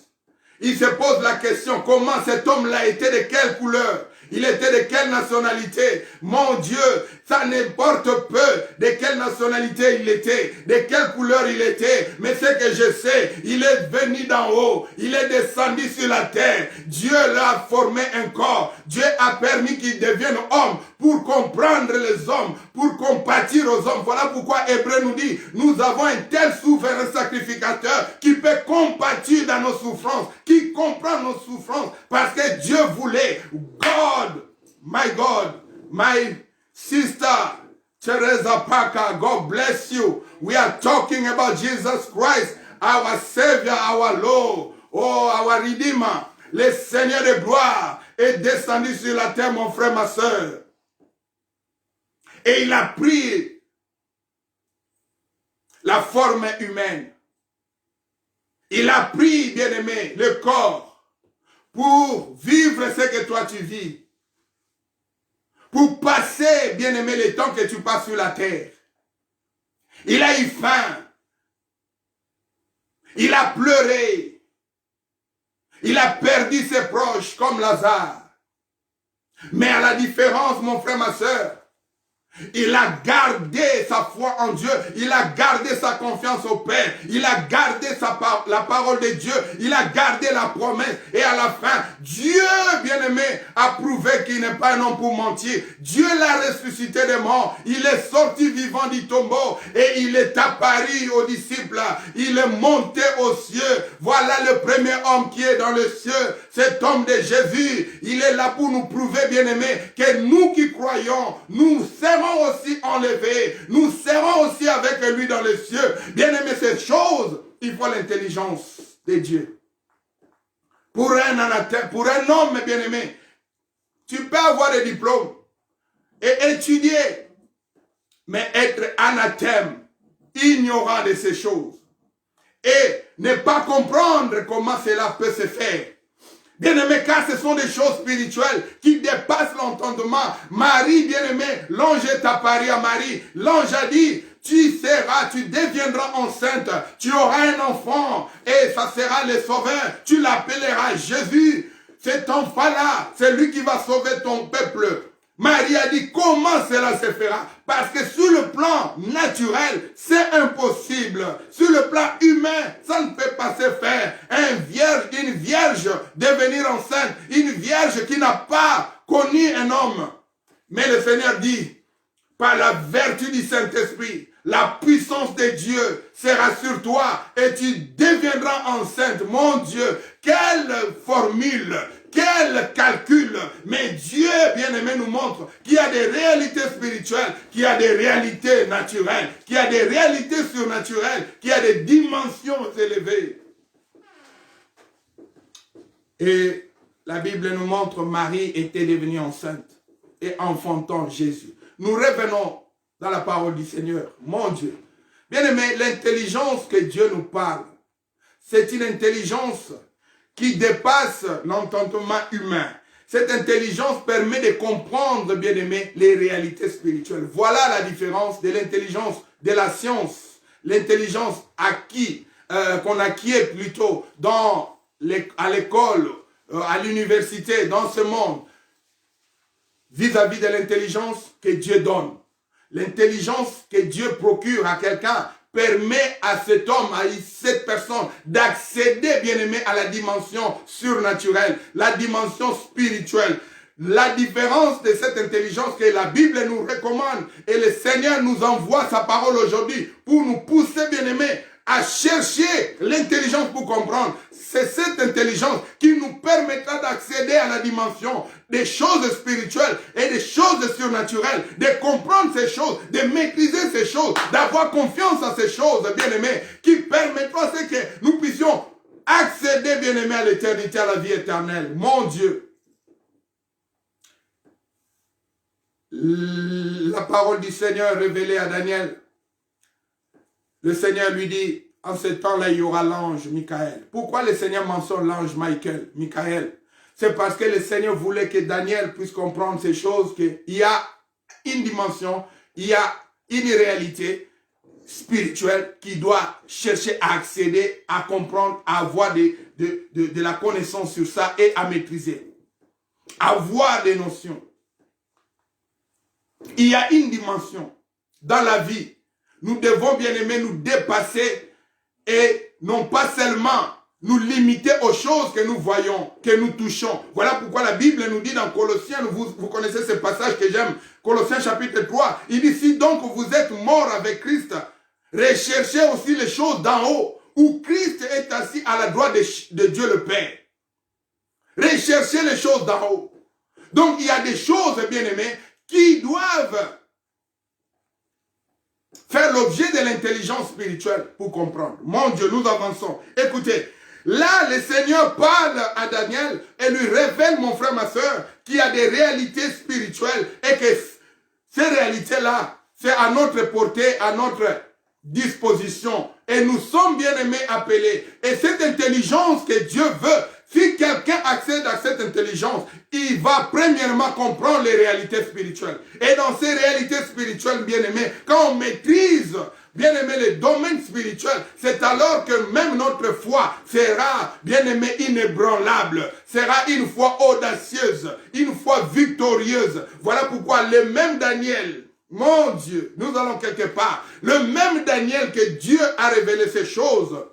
Ils se posent la question, comment cet homme-là était de quelle couleur? Il était de quelle nationalité? Mon Dieu, ça n'importe peu de quelle nationalité il était, de quelle couleur il était. Mais ce que je sais, il est venu d'en haut, il est descendu sur la terre. Dieu l'a formé un corps. Dieu a permis qu'il devienne homme pour comprendre les hommes, pour compatir aux hommes. Voilà pourquoi Hébreu nous dit, nous avons un tel souverain sacrificateur qui peut compatir dans nos souffrances, qui comprend nos souffrances, parce que Dieu voulait. God, my sister, Teresa Parker, God bless you. We are talking about Jesus Christ, our Savior, our Lord, oh, our Redeemer. Le Seigneur de gloire est descendu sur la terre, mon frère, ma soeur. Et il a pris la forme humaine. Il a pris, bien-aimé, le corps pour vivre ce que toi tu vis. Pour passer, bien-aimé, le temps que tu passes sur la terre. Il a eu faim. Il a pleuré. Il a perdu ses proches comme Lazare. Mais à la différence, mon frère, ma soeur, il a gardé sa foi en Dieu. Il a gardé sa confiance au Père. Il a gardé la parole de Dieu. Il a gardé la promesse. Et à la fin, Dieu, bien-aimé, a prouvé qu'il n'est pas un homme pour mentir. Dieu l'a ressuscité des morts. Il est sorti vivant du tombeau. Et il est apparu aux disciples. Il est monté aux cieux. Voilà le premier homme qui est dans le cieux. Cet homme de Jésus. Il est là pour nous prouver, bien-aimé, que nous qui croyons, nous serons aussi enlevés. Nous serons aussi avec lui dans les cieux. Bien-aimé, ces choses, il faut l'intelligence de Dieu. Pour un homme, bien-aimé, tu peux avoir des diplômes et étudier, mais être anathème, ignorant de ces choses, et ne pas comprendre comment cela peut se faire. Bien-aimé, car ce sont des choses spirituelles qui dépassent l'entendement. Marie, bien-aimé, l'ange est apparu à Marie. L'ange a dit, tu deviendras enceinte, tu auras un enfant et ça sera le sauveur. Tu l'appelleras Jésus. Cet enfant-là, c'est lui qui va sauver ton peuple. Marie a dit, comment cela se fera? Parce que sur le plan naturel, c'est impossible. Sur le plan humain, ça ne peut pas se faire. Une vierge devenir enceinte, une vierge qui n'a pas connu un homme. Mais le Seigneur dit, par la vertu du Saint-Esprit, la puissance de Dieu sera sur toi et tu deviendras enceinte. Mon Dieu, quelle formule! Quel calcul! Mais Dieu, bien-aimé, nous montre qu'il y a des réalités spirituelles, qu'il y a des réalités naturelles, qu'il y a des réalités surnaturelles, qu'il y a des dimensions élevées. Et la Bible nous montre Marie était devenue enceinte et enfantant Jésus. Nous revenons dans la parole du Seigneur, mon Dieu. Bien-aimé, l'intelligence que Dieu nous parle, c'est une intelligence qui dépasse l'entendement humain. Cette intelligence permet de comprendre, bien aimé, les réalités spirituelles. Voilà la différence de l'intelligence de la science, l'intelligence qu'on acquiert plutôt à l'école, à l'université, dans ce monde, vis-à-vis de l'intelligence que Dieu donne. L'intelligence que Dieu procure à quelqu'un permet à cet homme, à cette personne d'accéder, bien aimé, à la dimension surnaturelle, la dimension spirituelle. La différence de cette intelligence que la Bible nous recommande et le Seigneur nous envoie sa parole aujourd'hui pour nous pousser, bien aimé, à chercher l'intelligence pour comprendre. C'est cette intelligence qui nous permettra d'accéder à la dimension des choses spirituelles et des choses surnaturelles, de comprendre ces choses, de maîtriser ces choses, d'avoir confiance en ces choses, bien-aimés, qui permettront à ce que nous puissions accéder, bien-aimés, à l'éternité, à la vie éternelle. Mon Dieu. La parole du Seigneur révélée à Daniel. Le Seigneur lui dit, en ce temps-là, il y aura l'ange Michael. Pourquoi le Seigneur mentionne l'ange Michael? C'est parce que le Seigneur voulait que Daniel puisse comprendre ces choses, qu'il y a une dimension, il y a une réalité spirituelle qui doit chercher à accéder, à comprendre, à avoir de la connaissance sur ça et à maîtriser. Avoir des notions. Il y a une dimension dans la vie. Nous devons, bien aimer, nous dépasser et non pas seulement nous limiter aux choses que nous voyons, que nous touchons. Voilà pourquoi la Bible nous dit dans Colossiens, vous connaissez ce passage que j'aime, Colossiens chapitre 3, il dit, si donc vous êtes morts avec Christ, recherchez aussi les choses d'en haut, où Christ est assis à la droite de Dieu le Père. Recherchez les choses d'en haut. Donc il y a des choses, bien aimés, qui doivent faire l'objet de l'intelligence spirituelle pour comprendre. Mon Dieu, nous avançons. Écoutez, là, le Seigneur parle à Daniel et lui révèle, mon frère, ma soeur, qu'il y a des réalités spirituelles et que ces réalités-là, c'est à notre portée, à notre disposition. Et nous sommes bien aimés appelés. Et cette intelligence que Dieu veut, si quelqu'un accède à cette intelligence, il va premièrement comprendre les réalités spirituelles. Et dans ces réalités spirituelles, bien aimés, quand on maîtrise, bien aimé, les domaines spirituels, c'est alors que même notre foi sera, bien aimé, inébranlable, sera une foi audacieuse, une foi victorieuse. Voilà pourquoi le même Daniel, mon Dieu, nous allons quelque part, le même Daniel que Dieu a révélé ces choses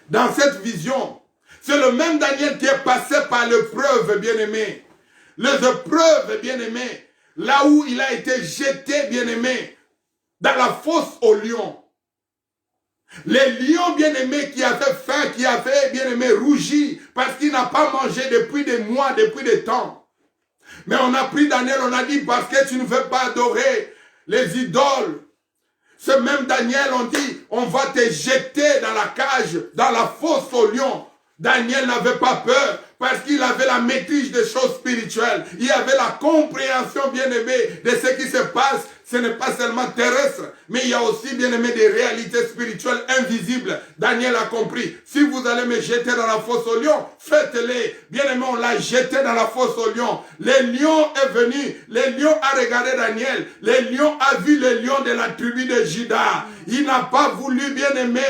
dans cette vision, c'est le même Daniel qui est passé par l'épreuve, bien-aimé. Les épreuves, bien-aimé, là où il a été jeté, bien-aimé, dans la fosse aux lions. Les lions, bien-aimés, qui avaient faim, qui avaient, bien-aimé, rougi, parce qu'il n'a pas mangé depuis des mois, depuis des temps. Mais on a pris Daniel, on a dit, parce que tu ne veux pas adorer les idoles. Ce même Daniel, on dit, on va te jeter dans la cage, dans la fosse aux lions. Daniel n'avait pas peur parce qu'il avait la maîtrise des choses spirituelles. Il avait la compréhension, bien-aimée, de ce qui se passe. Ce n'est pas seulement terrestre, mais il y a aussi, bien-aimé, des réalités spirituelles invisibles. Daniel a compris. Si vous allez me jeter dans la fosse aux lions, faites-les. Bien-aimé, on l'a jeté dans la fosse aux lions. Le lion est venu. Le lion a regardé Daniel. Le lion a vu le lion de la tribu de Juda. Il n'a pas voulu, bien-aimé,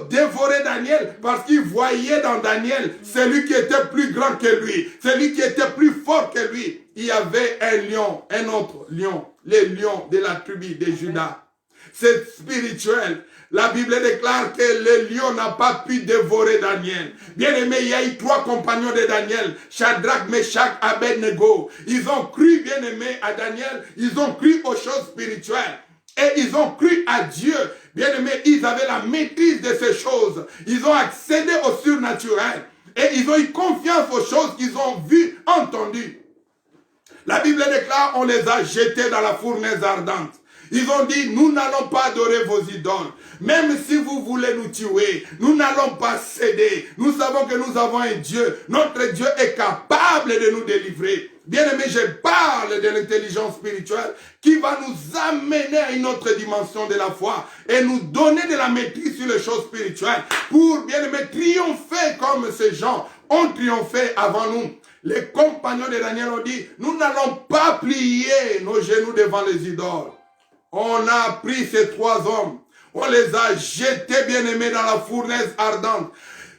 dévorer Daniel parce qu'il voyait dans Daniel celui qui était plus grand que lui, celui qui était plus fort que lui. Il y avait un lion, un autre lion, les lions de la tribu de Juda. C'est spirituel. La Bible déclare que le lion n'a pas pu dévorer Daniel. Bien aimé, il y a eu 3 compagnons de Daniel, Shadrach, Meshach, Abednego. Ils ont cru, bien aimé, à Daniel. Ils ont cru aux choses spirituelles. Et ils ont cru à Dieu. Bien aimé, ils avaient la maîtrise de ces choses. Ils ont accédé au surnaturel. Et ils ont eu confiance aux choses qu'ils ont vues, entendues. La Bible déclare, on les a jetés dans la fournaise ardente. Ils ont dit, nous n'allons pas adorer vos idoles. Même si vous voulez nous tuer, nous n'allons pas céder. Nous savons que nous avons un Dieu. Notre Dieu est capable de nous délivrer. Bien aimé, je parle de l'intelligence spirituelle qui va nous amener à une autre dimension de la foi et nous donner de la maîtrise sur les choses spirituelles pour, bien aimé, triompher comme ces gens ont triomphé avant nous. Les compagnons de Daniel ont dit, nous n'allons pas plier nos genoux devant les idoles. On a pris ces 3 hommes, on les a jetés, bien aimés, dans la fournaise ardente.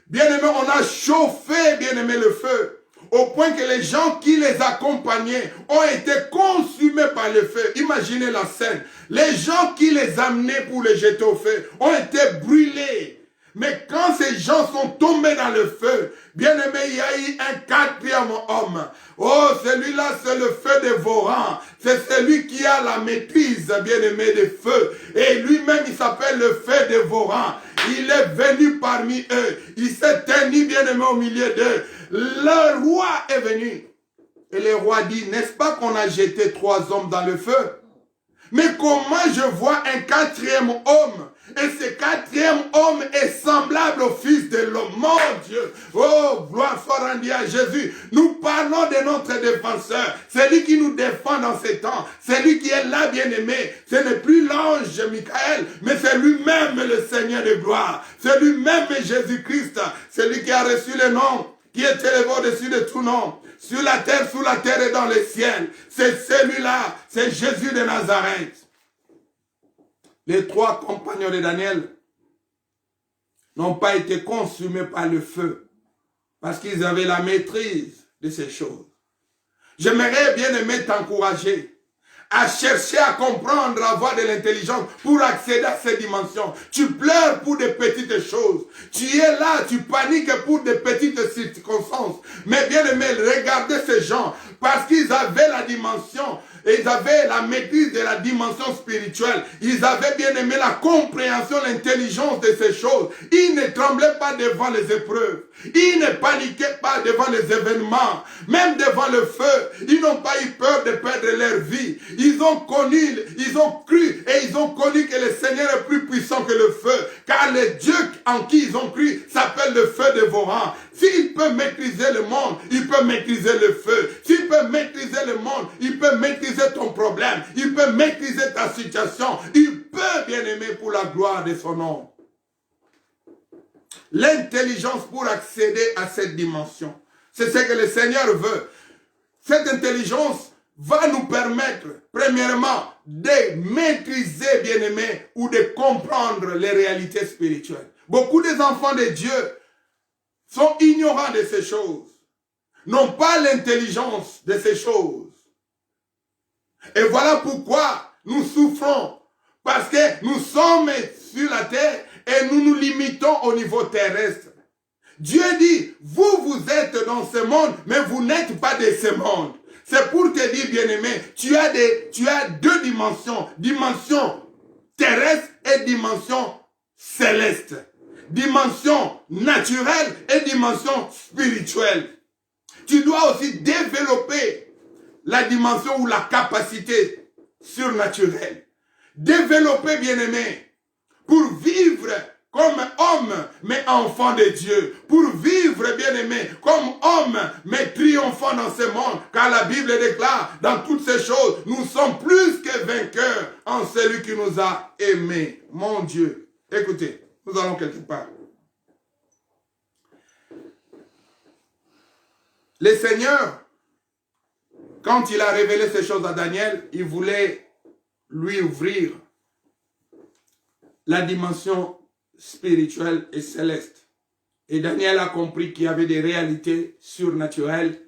Bien aimé, on a chauffé, bien aimé, le feu. Au point que les gens qui les accompagnaient ont été consumés par le feu. Imaginez la scène. Les gens qui les amenaient pour les jeter au feu ont été brûlés. Mais quand ces gens sont tombés dans le feu, bien aimé, il y a eu un 4e homme. Oh, celui-là, c'est le feu dévorant. C'est celui qui a la maîtrise, bien aimé, des feux. Et lui-même, il s'appelle le feu dévorant. Il est venu parmi eux. Il s'est tenu bien-aimé au milieu d'eux. Le roi est venu. Et le roi dit, n'est-ce pas qu'on a jeté 3 hommes dans le feu? Mais comment je vois un 4e homme? Et ce 4e homme est semblable au Fils de l'homme. Mon Dieu! Oh, gloire soit rendue à Jésus. Nous parlons de notre défenseur. C'est lui qui nous défend dans ces temps. C'est lui qui est là, bien-aimé. Ce n'est plus l'ange Michael, mais c'est lui-même le Seigneur de gloire. C'est lui-même Jésus-Christ. C'est lui qui a reçu le nom, qui est élevé au-dessus de tout nom. Sur la terre, sous la terre et dans le ciel. C'est celui-là, c'est Jésus de Nazareth. Les 3 compagnons de Daniel n'ont pas été consumés par le feu parce qu'ils avaient la maîtrise de ces choses. J'aimerais bien aimer t'encourager à chercher à comprendre, à avoir de l'intelligence pour accéder à ces dimensions. Tu pleures pour des petites choses. Tu es là, tu paniques pour des petites circonstances. Mais bien aimé, regardez ces gens, parce qu'ils avaient la dimension, ils avaient la maîtrise de la dimension spirituelle. Ils avaient bien aimé la compréhension, l'intelligence de ces choses. Ils ne tremblaient pas devant les épreuves. Ils ne paniquaient pas devant les événements. Même devant le feu, ils n'ont pas eu peur de perdre leur vie. Ils ont connu, ils ont cru et ils ont connu que le Seigneur est plus puissant que le feu. Car le Dieu en qui ils ont cru s'appelle le feu dévorant. S'il peut maîtriser le monde, il peut maîtriser le feu. S'il peut maîtriser le monde, il peut maîtriser ton problème. Il peut maîtriser ta situation. Il peut, bien aimer, pour la gloire de son nom. L'intelligence pour accéder à cette dimension. C'est ce que le Seigneur veut. Cette intelligence va nous permettre, premièrement, de maîtriser, bien aimé, ou de comprendre les réalités spirituelles. Beaucoup des enfants de Dieu sont ignorants de ces choses, n'ont pas l'intelligence de ces choses. Et voilà pourquoi nous souffrons, parce que nous sommes sur la terre et nous nous limitons au niveau terrestre. Dieu dit, vous êtes dans ce monde, mais vous n'êtes pas de ce monde. C'est pour te dire, bien-aimé, tu as 2 dimensions. Dimension terrestre et dimension céleste. Dimension naturelle et dimension spirituelle. Tu dois aussi développer la dimension ou la capacité surnaturelle. Développer, bien-aimé, pour vivre comme homme, mais enfant de Dieu. Pour vivre, bien-aimé, comme homme, mais triomphant dans ce monde. Car la Bible déclare, dans toutes ces choses, nous sommes plus que vainqueurs en celui qui nous a aimés. Mon Dieu. Écoutez, nous allons quelque part. Le Seigneur, quand il a révélé ces choses à Daniel, il voulait lui ouvrir la dimension spirituelle et céleste. Et Daniel a compris qu'il y avait des réalités surnaturelles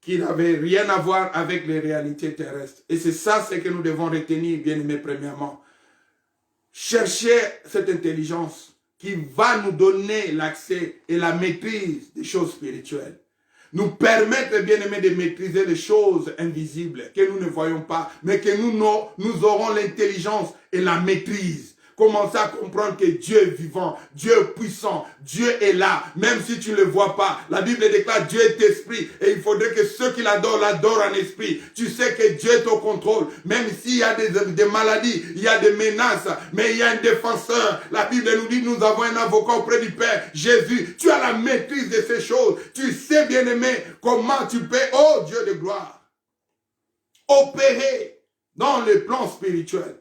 qui n'avaient rien à voir avec les réalités terrestres. Et c'est ça ce que nous devons retenir, bien aimés, premièrement. Chercher cette intelligence qui va nous donner l'accès et la maîtrise des choses spirituelles. Nous permettre, bien aimés, de maîtriser les choses invisibles que nous ne voyons pas, mais que nous aurons l'intelligence et la maîtrise. Commencez à comprendre que Dieu est vivant, Dieu est puissant, Dieu est là, même si tu ne le vois pas. La Bible déclare Dieu est esprit et il faudrait que ceux qui l'adorent en esprit. Tu sais que Dieu est au contrôle, même s'il y a des maladies, il y a des menaces, mais il y a un défenseur. La Bible nous dit nous avons un avocat auprès du Père, Jésus. Tu as la maîtrise de ces choses. Tu sais, bien aimé, comment tu peux, oh Dieu de gloire, opérer dans le plan spirituel.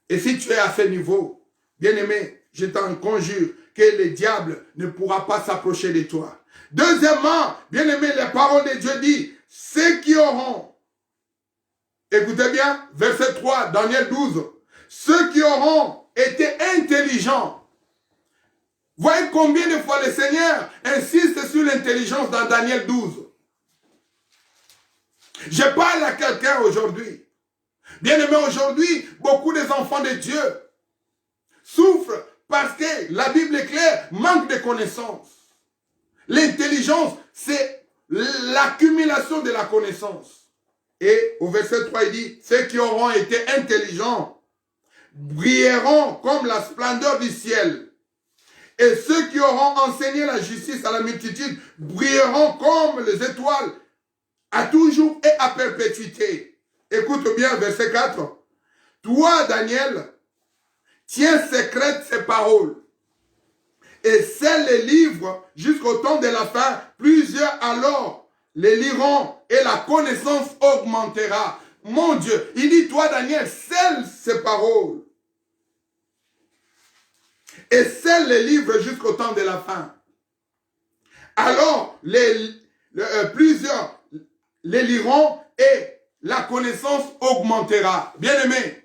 Et si tu es à ce niveau, bien-aimé, je t'en conjure que le diable ne pourra pas s'approcher de toi. Deuxièmement, bien-aimé, les paroles de Dieu disent, ceux qui auront, écoutez bien, verset 3, Daniel 12, ceux qui auront été intelligents. Voyez combien de fois le Seigneur insiste sur l'intelligence dans Daniel 12. Je parle à quelqu'un aujourd'hui. Bien-aimé, aujourd'hui, beaucoup des enfants de Dieu souffrent parce que la Bible est claire, manque de connaissances. L'intelligence, c'est l'accumulation de la connaissance. Et au verset 3, il dit, ceux qui auront été intelligents brilleront comme la splendeur du ciel. Et ceux qui auront enseigné la justice à la multitude brilleront comme les étoiles à toujours et à perpétuité. Écoute bien, verset 4. Toi, Daniel, tiens secrètes ces paroles et scelle les livres jusqu'au temps de la fin. Plusieurs alors les liront et la connaissance augmentera. Mon Dieu, il dit, toi, Daniel, scelle ces paroles et scelle les livres jusqu'au temps de la fin. Alors, plusieurs les liront et la connaissance augmentera. Bien-aimés,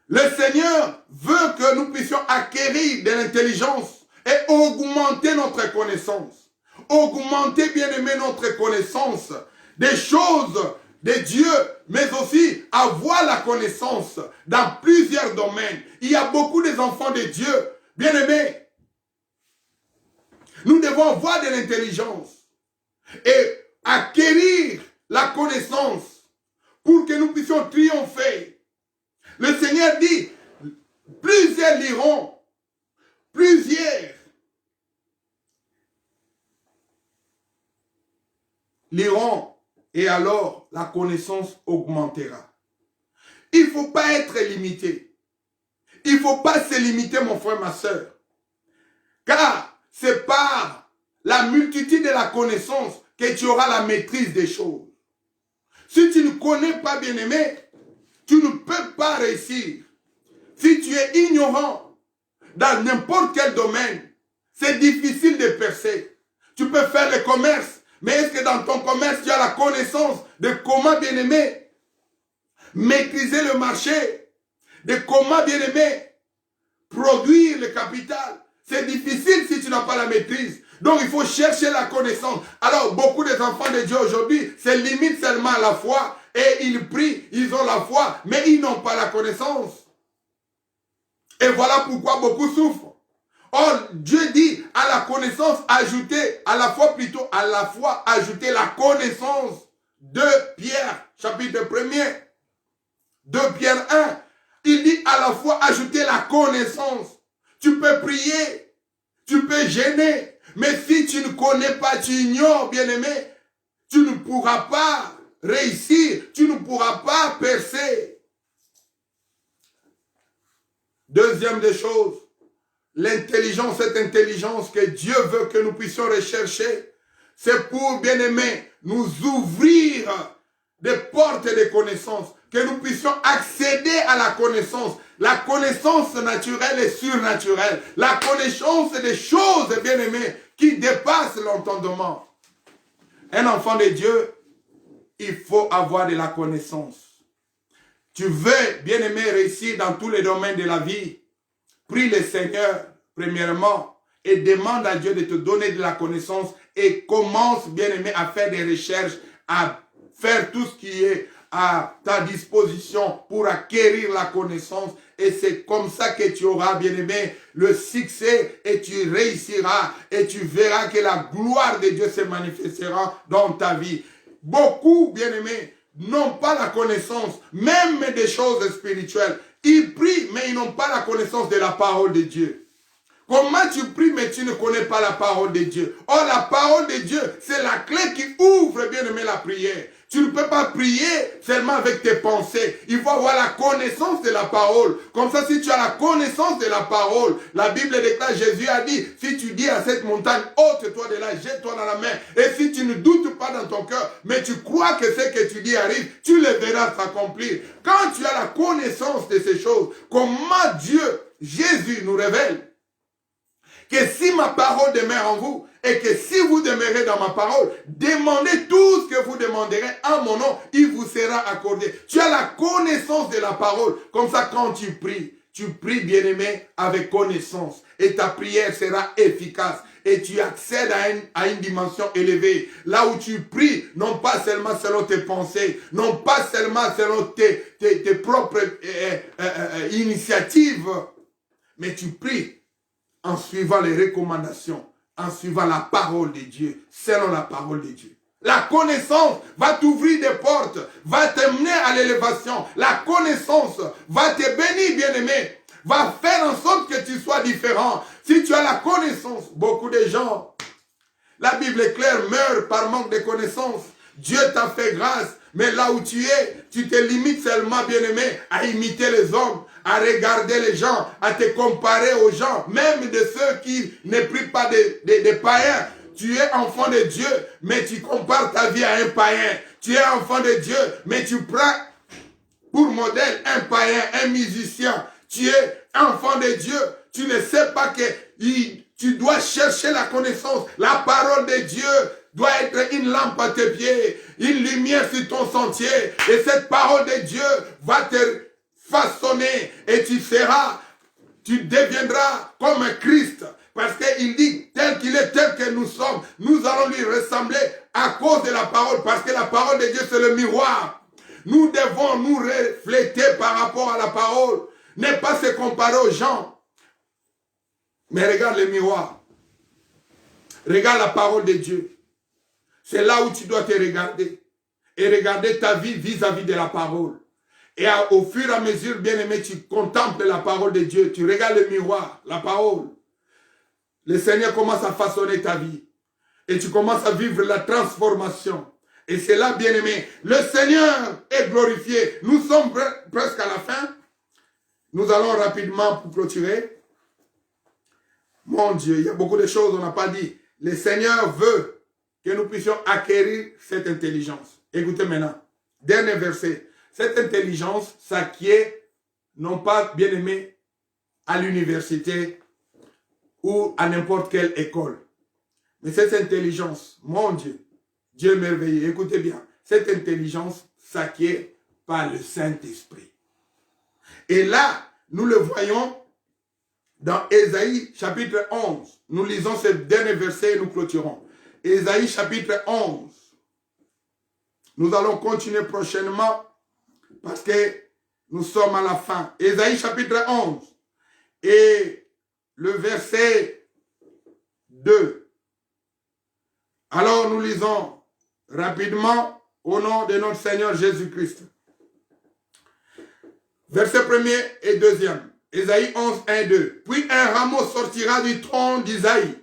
le Seigneur veut que nous puissions acquérir de l'intelligence et augmenter notre connaissance. Augmenter, bien-aimés, notre connaissance des choses de Dieu, mais aussi avoir la connaissance dans plusieurs domaines. Il y a beaucoup d'enfants de Dieu, bien-aimés. Nous devons avoir de l'intelligence et acquérir la connaissance pour que nous puissions triompher. Le Seigneur dit, plusieurs liront, plusieurs liront, et alors la connaissance augmentera. Il ne faut pas être limité. Il ne faut pas se limiter, mon frère, ma soeur. Car c'est par la multitude de la connaissance que tu auras la maîtrise des choses. Si tu ne connais pas, bien-aimé, tu ne peux pas réussir. Si tu es ignorant dans n'importe quel domaine, c'est difficile de percer. Tu peux faire le commerce, mais est-ce que dans ton commerce, tu as la connaissance de comment, bien-aimé, maîtriser le marché, de comment, bien-aimé, produire le capital? C'est difficile si tu n'as pas la maîtrise. Donc, il faut chercher la connaissance. Alors, beaucoup des enfants de Dieu aujourd'hui se limitent seulement à la foi et ils prient, ils ont la foi, mais ils n'ont pas la connaissance. Et voilà pourquoi beaucoup souffrent. Or, Dieu dit à la connaissance ajoutée, à la foi plutôt, à la foi ajoutée la connaissance. 2 Pierre, chapitre 1er, 2 Pierre 1, il dit à la foi ajouter la connaissance. Tu peux prier, tu peux gêner, mais si tu ne connais pas, tu ignores, bien-aimé, tu ne pourras pas réussir, tu ne pourras pas percer. Deuxième des choses, l'intelligence, cette intelligence que Dieu veut que nous puissions rechercher, c'est pour, bien-aimé, nous ouvrir des portes de connaissances, que nous puissions accéder à la connaissance naturelle et surnaturelle, la connaissance des choses, bien-aimées, qui dépassent l'entendement. Un enfant de Dieu, il faut avoir de la connaissance. Tu veux, bien-aimé, réussir dans tous les domaines de la vie, prie le Seigneur, premièrement, et demande à Dieu de te donner de la connaissance et commence, bien-aimé, à faire des recherches, à faire tout ce qui est à ta disposition pour acquérir la connaissance. Et c'est comme ça que tu auras, bien-aimé, le succès et tu réussiras et tu verras que la gloire de Dieu se manifestera dans ta vie. Beaucoup, bien-aimés, n'ont pas la connaissance, même des choses spirituelles. Ils prient, mais ils n'ont pas la connaissance de la parole de Dieu. Comment tu pries, mais tu ne connais pas la parole de Dieu? Or, la parole de Dieu, c'est la clé qui ouvre, bien aimé, la prière. Tu ne peux pas prier seulement avec tes pensées. Il faut avoir la connaissance de la parole. Comme ça, si tu as la connaissance de la parole, la Bible déclare, Jésus a dit, si tu dis à cette montagne, ôte-toi de là, jette-toi dans la mer. Et si tu ne doutes pas dans ton cœur, mais tu crois que ce que tu dis arrive, tu le verras s'accomplir. Quand tu as la connaissance de ces choses, comment Dieu, Jésus nous révèle que si ma parole demeure en vous et que si vous demeurez dans ma parole, demandez tout ce que vous demanderez en mon nom, il vous sera accordé. Tu as la connaissance de la parole. Comme ça, quand tu pries, bien-aimé, avec connaissance. Et ta prière sera efficace. Et tu accèdes à une dimension élevée. Là où tu pries, non pas seulement selon tes pensées, non pas seulement selon tes propres initiatives, mais tu pries en suivant les recommandations, en suivant la parole de Dieu, selon la parole de Dieu. La connaissance va t'ouvrir des portes, va t'amener à l'élévation. La connaissance va te bénir, bien-aimé, va faire en sorte que tu sois différent. Si tu as la connaissance, beaucoup de gens, la Bible est claire, meurent par manque de connaissance. Dieu t'a fait grâce, mais là où tu es, tu te limites seulement, bien-aimé, à imiter les hommes, à regarder les gens, à te comparer aux gens, même de ceux qui ne prient pas des païens. Tu es enfant de Dieu, mais tu compares ta vie à un païen. Tu es enfant de Dieu, mais tu prends pour modèle un païen, un musicien. Tu es enfant de Dieu. Tu ne sais pas que tu dois chercher la connaissance. La parole de Dieu doit être une lampe à tes pieds, une lumière sur ton sentier. Et cette parole de Dieu va te façonner et tu deviendras comme un Christ. Parce qu'il dit, tel qu'il est, tel que nous sommes, nous allons lui ressembler à cause de la parole. Parce que la parole de Dieu, c'est le miroir. Nous devons nous refléter par rapport à la parole. Ne pas se comparer aux gens. Mais regarde le miroir. Regarde la parole de Dieu. C'est là où tu dois te regarder. Et regarder ta vie vis-à-vis de la parole. Et au fur et à mesure, bien-aimé, tu contemples la parole de Dieu. Tu regardes le miroir, la parole. Le Seigneur commence à façonner ta vie. Et tu commences à vivre la transformation. Et c'est là, bien-aimé, le Seigneur est glorifié. Nous sommes presque à la fin. Nous allons rapidement pour clôturer. Mon Dieu, il y a beaucoup de choses qu'on n'a pas dit. Le Seigneur veut que nous puissions acquérir cette intelligence. Écoutez maintenant. Dernier verset. Cette intelligence s'acquiert, non pas, bien-aimé, à l'université ou à n'importe quelle école. Mais cette intelligence, mon Dieu, Dieu merveilleux, écoutez bien, cette intelligence s'acquiert par le Saint-Esprit. Et là, nous le voyons dans Ésaïe chapitre 11. Nous lisons ce dernier verset et nous clôturons. Ésaïe chapitre 11. Nous allons continuer prochainement parce que nous sommes à la fin. Ésaïe chapitre 11 et le verset 2. Alors nous lisons rapidement au nom de notre Seigneur Jésus-Christ. Verset 1er et 2e. Ésaïe 11, 1, 2. Puis un rameau sortira du tronc d'Isaïe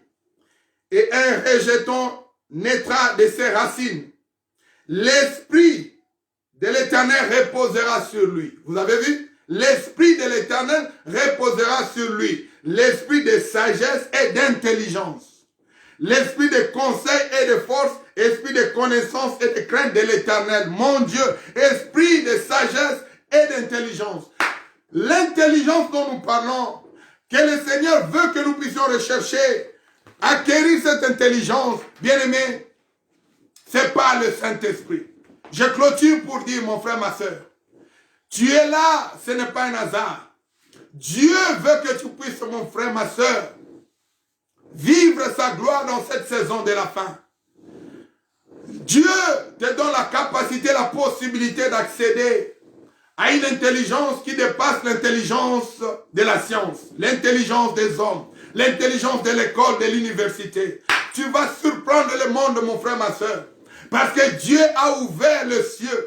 et un rejeton naîtra de ses racines. L'esprit de l'Éternel reposera sur lui. Vous avez vu? L'esprit de l'Éternel reposera sur lui. L'esprit de sagesse et d'intelligence. L'esprit de conseil et de force. Esprit de connaissance et de crainte de l'Éternel. Mon Dieu, esprit de sagesse et d'intelligence. L'intelligence dont nous parlons, que le Seigneur veut que nous puissions rechercher, acquérir cette intelligence, bien aimé, c'est pas le Saint-Esprit. Je clôture pour dire, mon frère, ma soeur, tu es là, ce n'est pas un hasard. Dieu veut que tu puisses, mon frère, ma soeur, vivre sa gloire dans cette saison de la fin. Dieu te donne la capacité, la possibilité d'accéder à une intelligence qui dépasse l'intelligence de la science, l'intelligence des hommes, l'intelligence de l'école, de l'université. Tu vas surprendre le monde, mon frère, ma soeur, parce que Dieu a ouvert le ciel.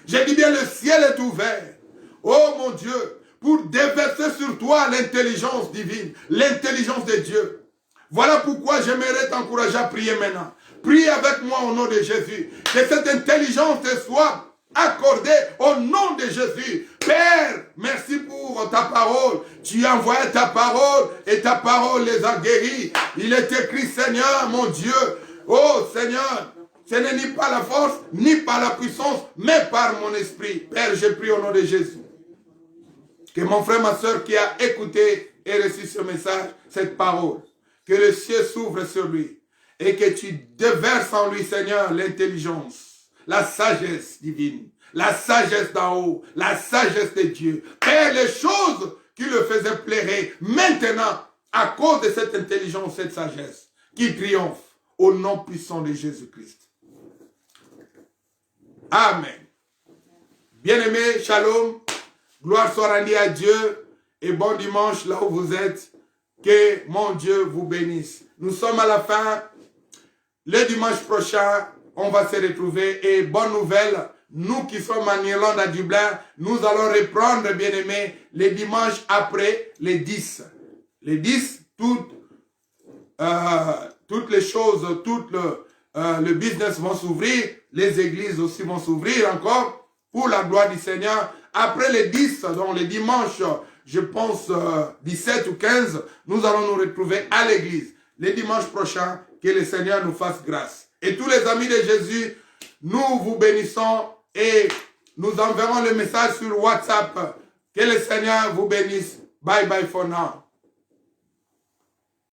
Je dis bien, le ciel est ouvert. Oh mon Dieu, pour déverser sur toi l'intelligence divine, l'intelligence de Dieu. Voilà pourquoi j'aimerais t'encourager à prier maintenant. Prie avec moi au nom de Jésus. Que cette intelligence te soit accordée au nom de Jésus. Père, merci pour ta parole. Tu as envoyé ta parole et ta parole les a guéris. Il est écrit, Seigneur, mon Dieu. Oh Seigneur, ce n'est ni par la force, ni par la puissance, mais par mon esprit. Père, je prie au nom de Jésus. Que mon frère, ma soeur qui a écouté et reçu ce message, cette parole, que le ciel s'ouvre sur lui et que tu déverses en lui, Seigneur, l'intelligence, la sagesse divine, la sagesse d'en haut, la sagesse de Dieu. Père, les choses qui le faisaient plairer maintenant, à cause de cette intelligence, cette sagesse, qui triomphe au nom puissant de Jésus-Christ. Amen. Bien-aimés, shalom, gloire soit rendue à Dieu et bon dimanche là où vous êtes. Que mon Dieu vous bénisse. Nous sommes à la fin. Le dimanche prochain, on va se retrouver. Et bonne nouvelle, nous qui sommes en Irlande, à Dublin, nous allons reprendre, bien-aimés, les dimanches après les 10. Les 10, toutes les choses, le business vont s'ouvrir, les églises aussi vont s'ouvrir encore pour la gloire du Seigneur. Après les 10, donc les dimanches, je pense 17 ou 15, nous allons nous retrouver à l'église. Les dimanches prochains, que le Seigneur nous fasse grâce. Et tous les amis de Jésus, nous vous bénissons et nous enverrons le message sur WhatsApp. Que le Seigneur vous bénisse. Bye bye for now.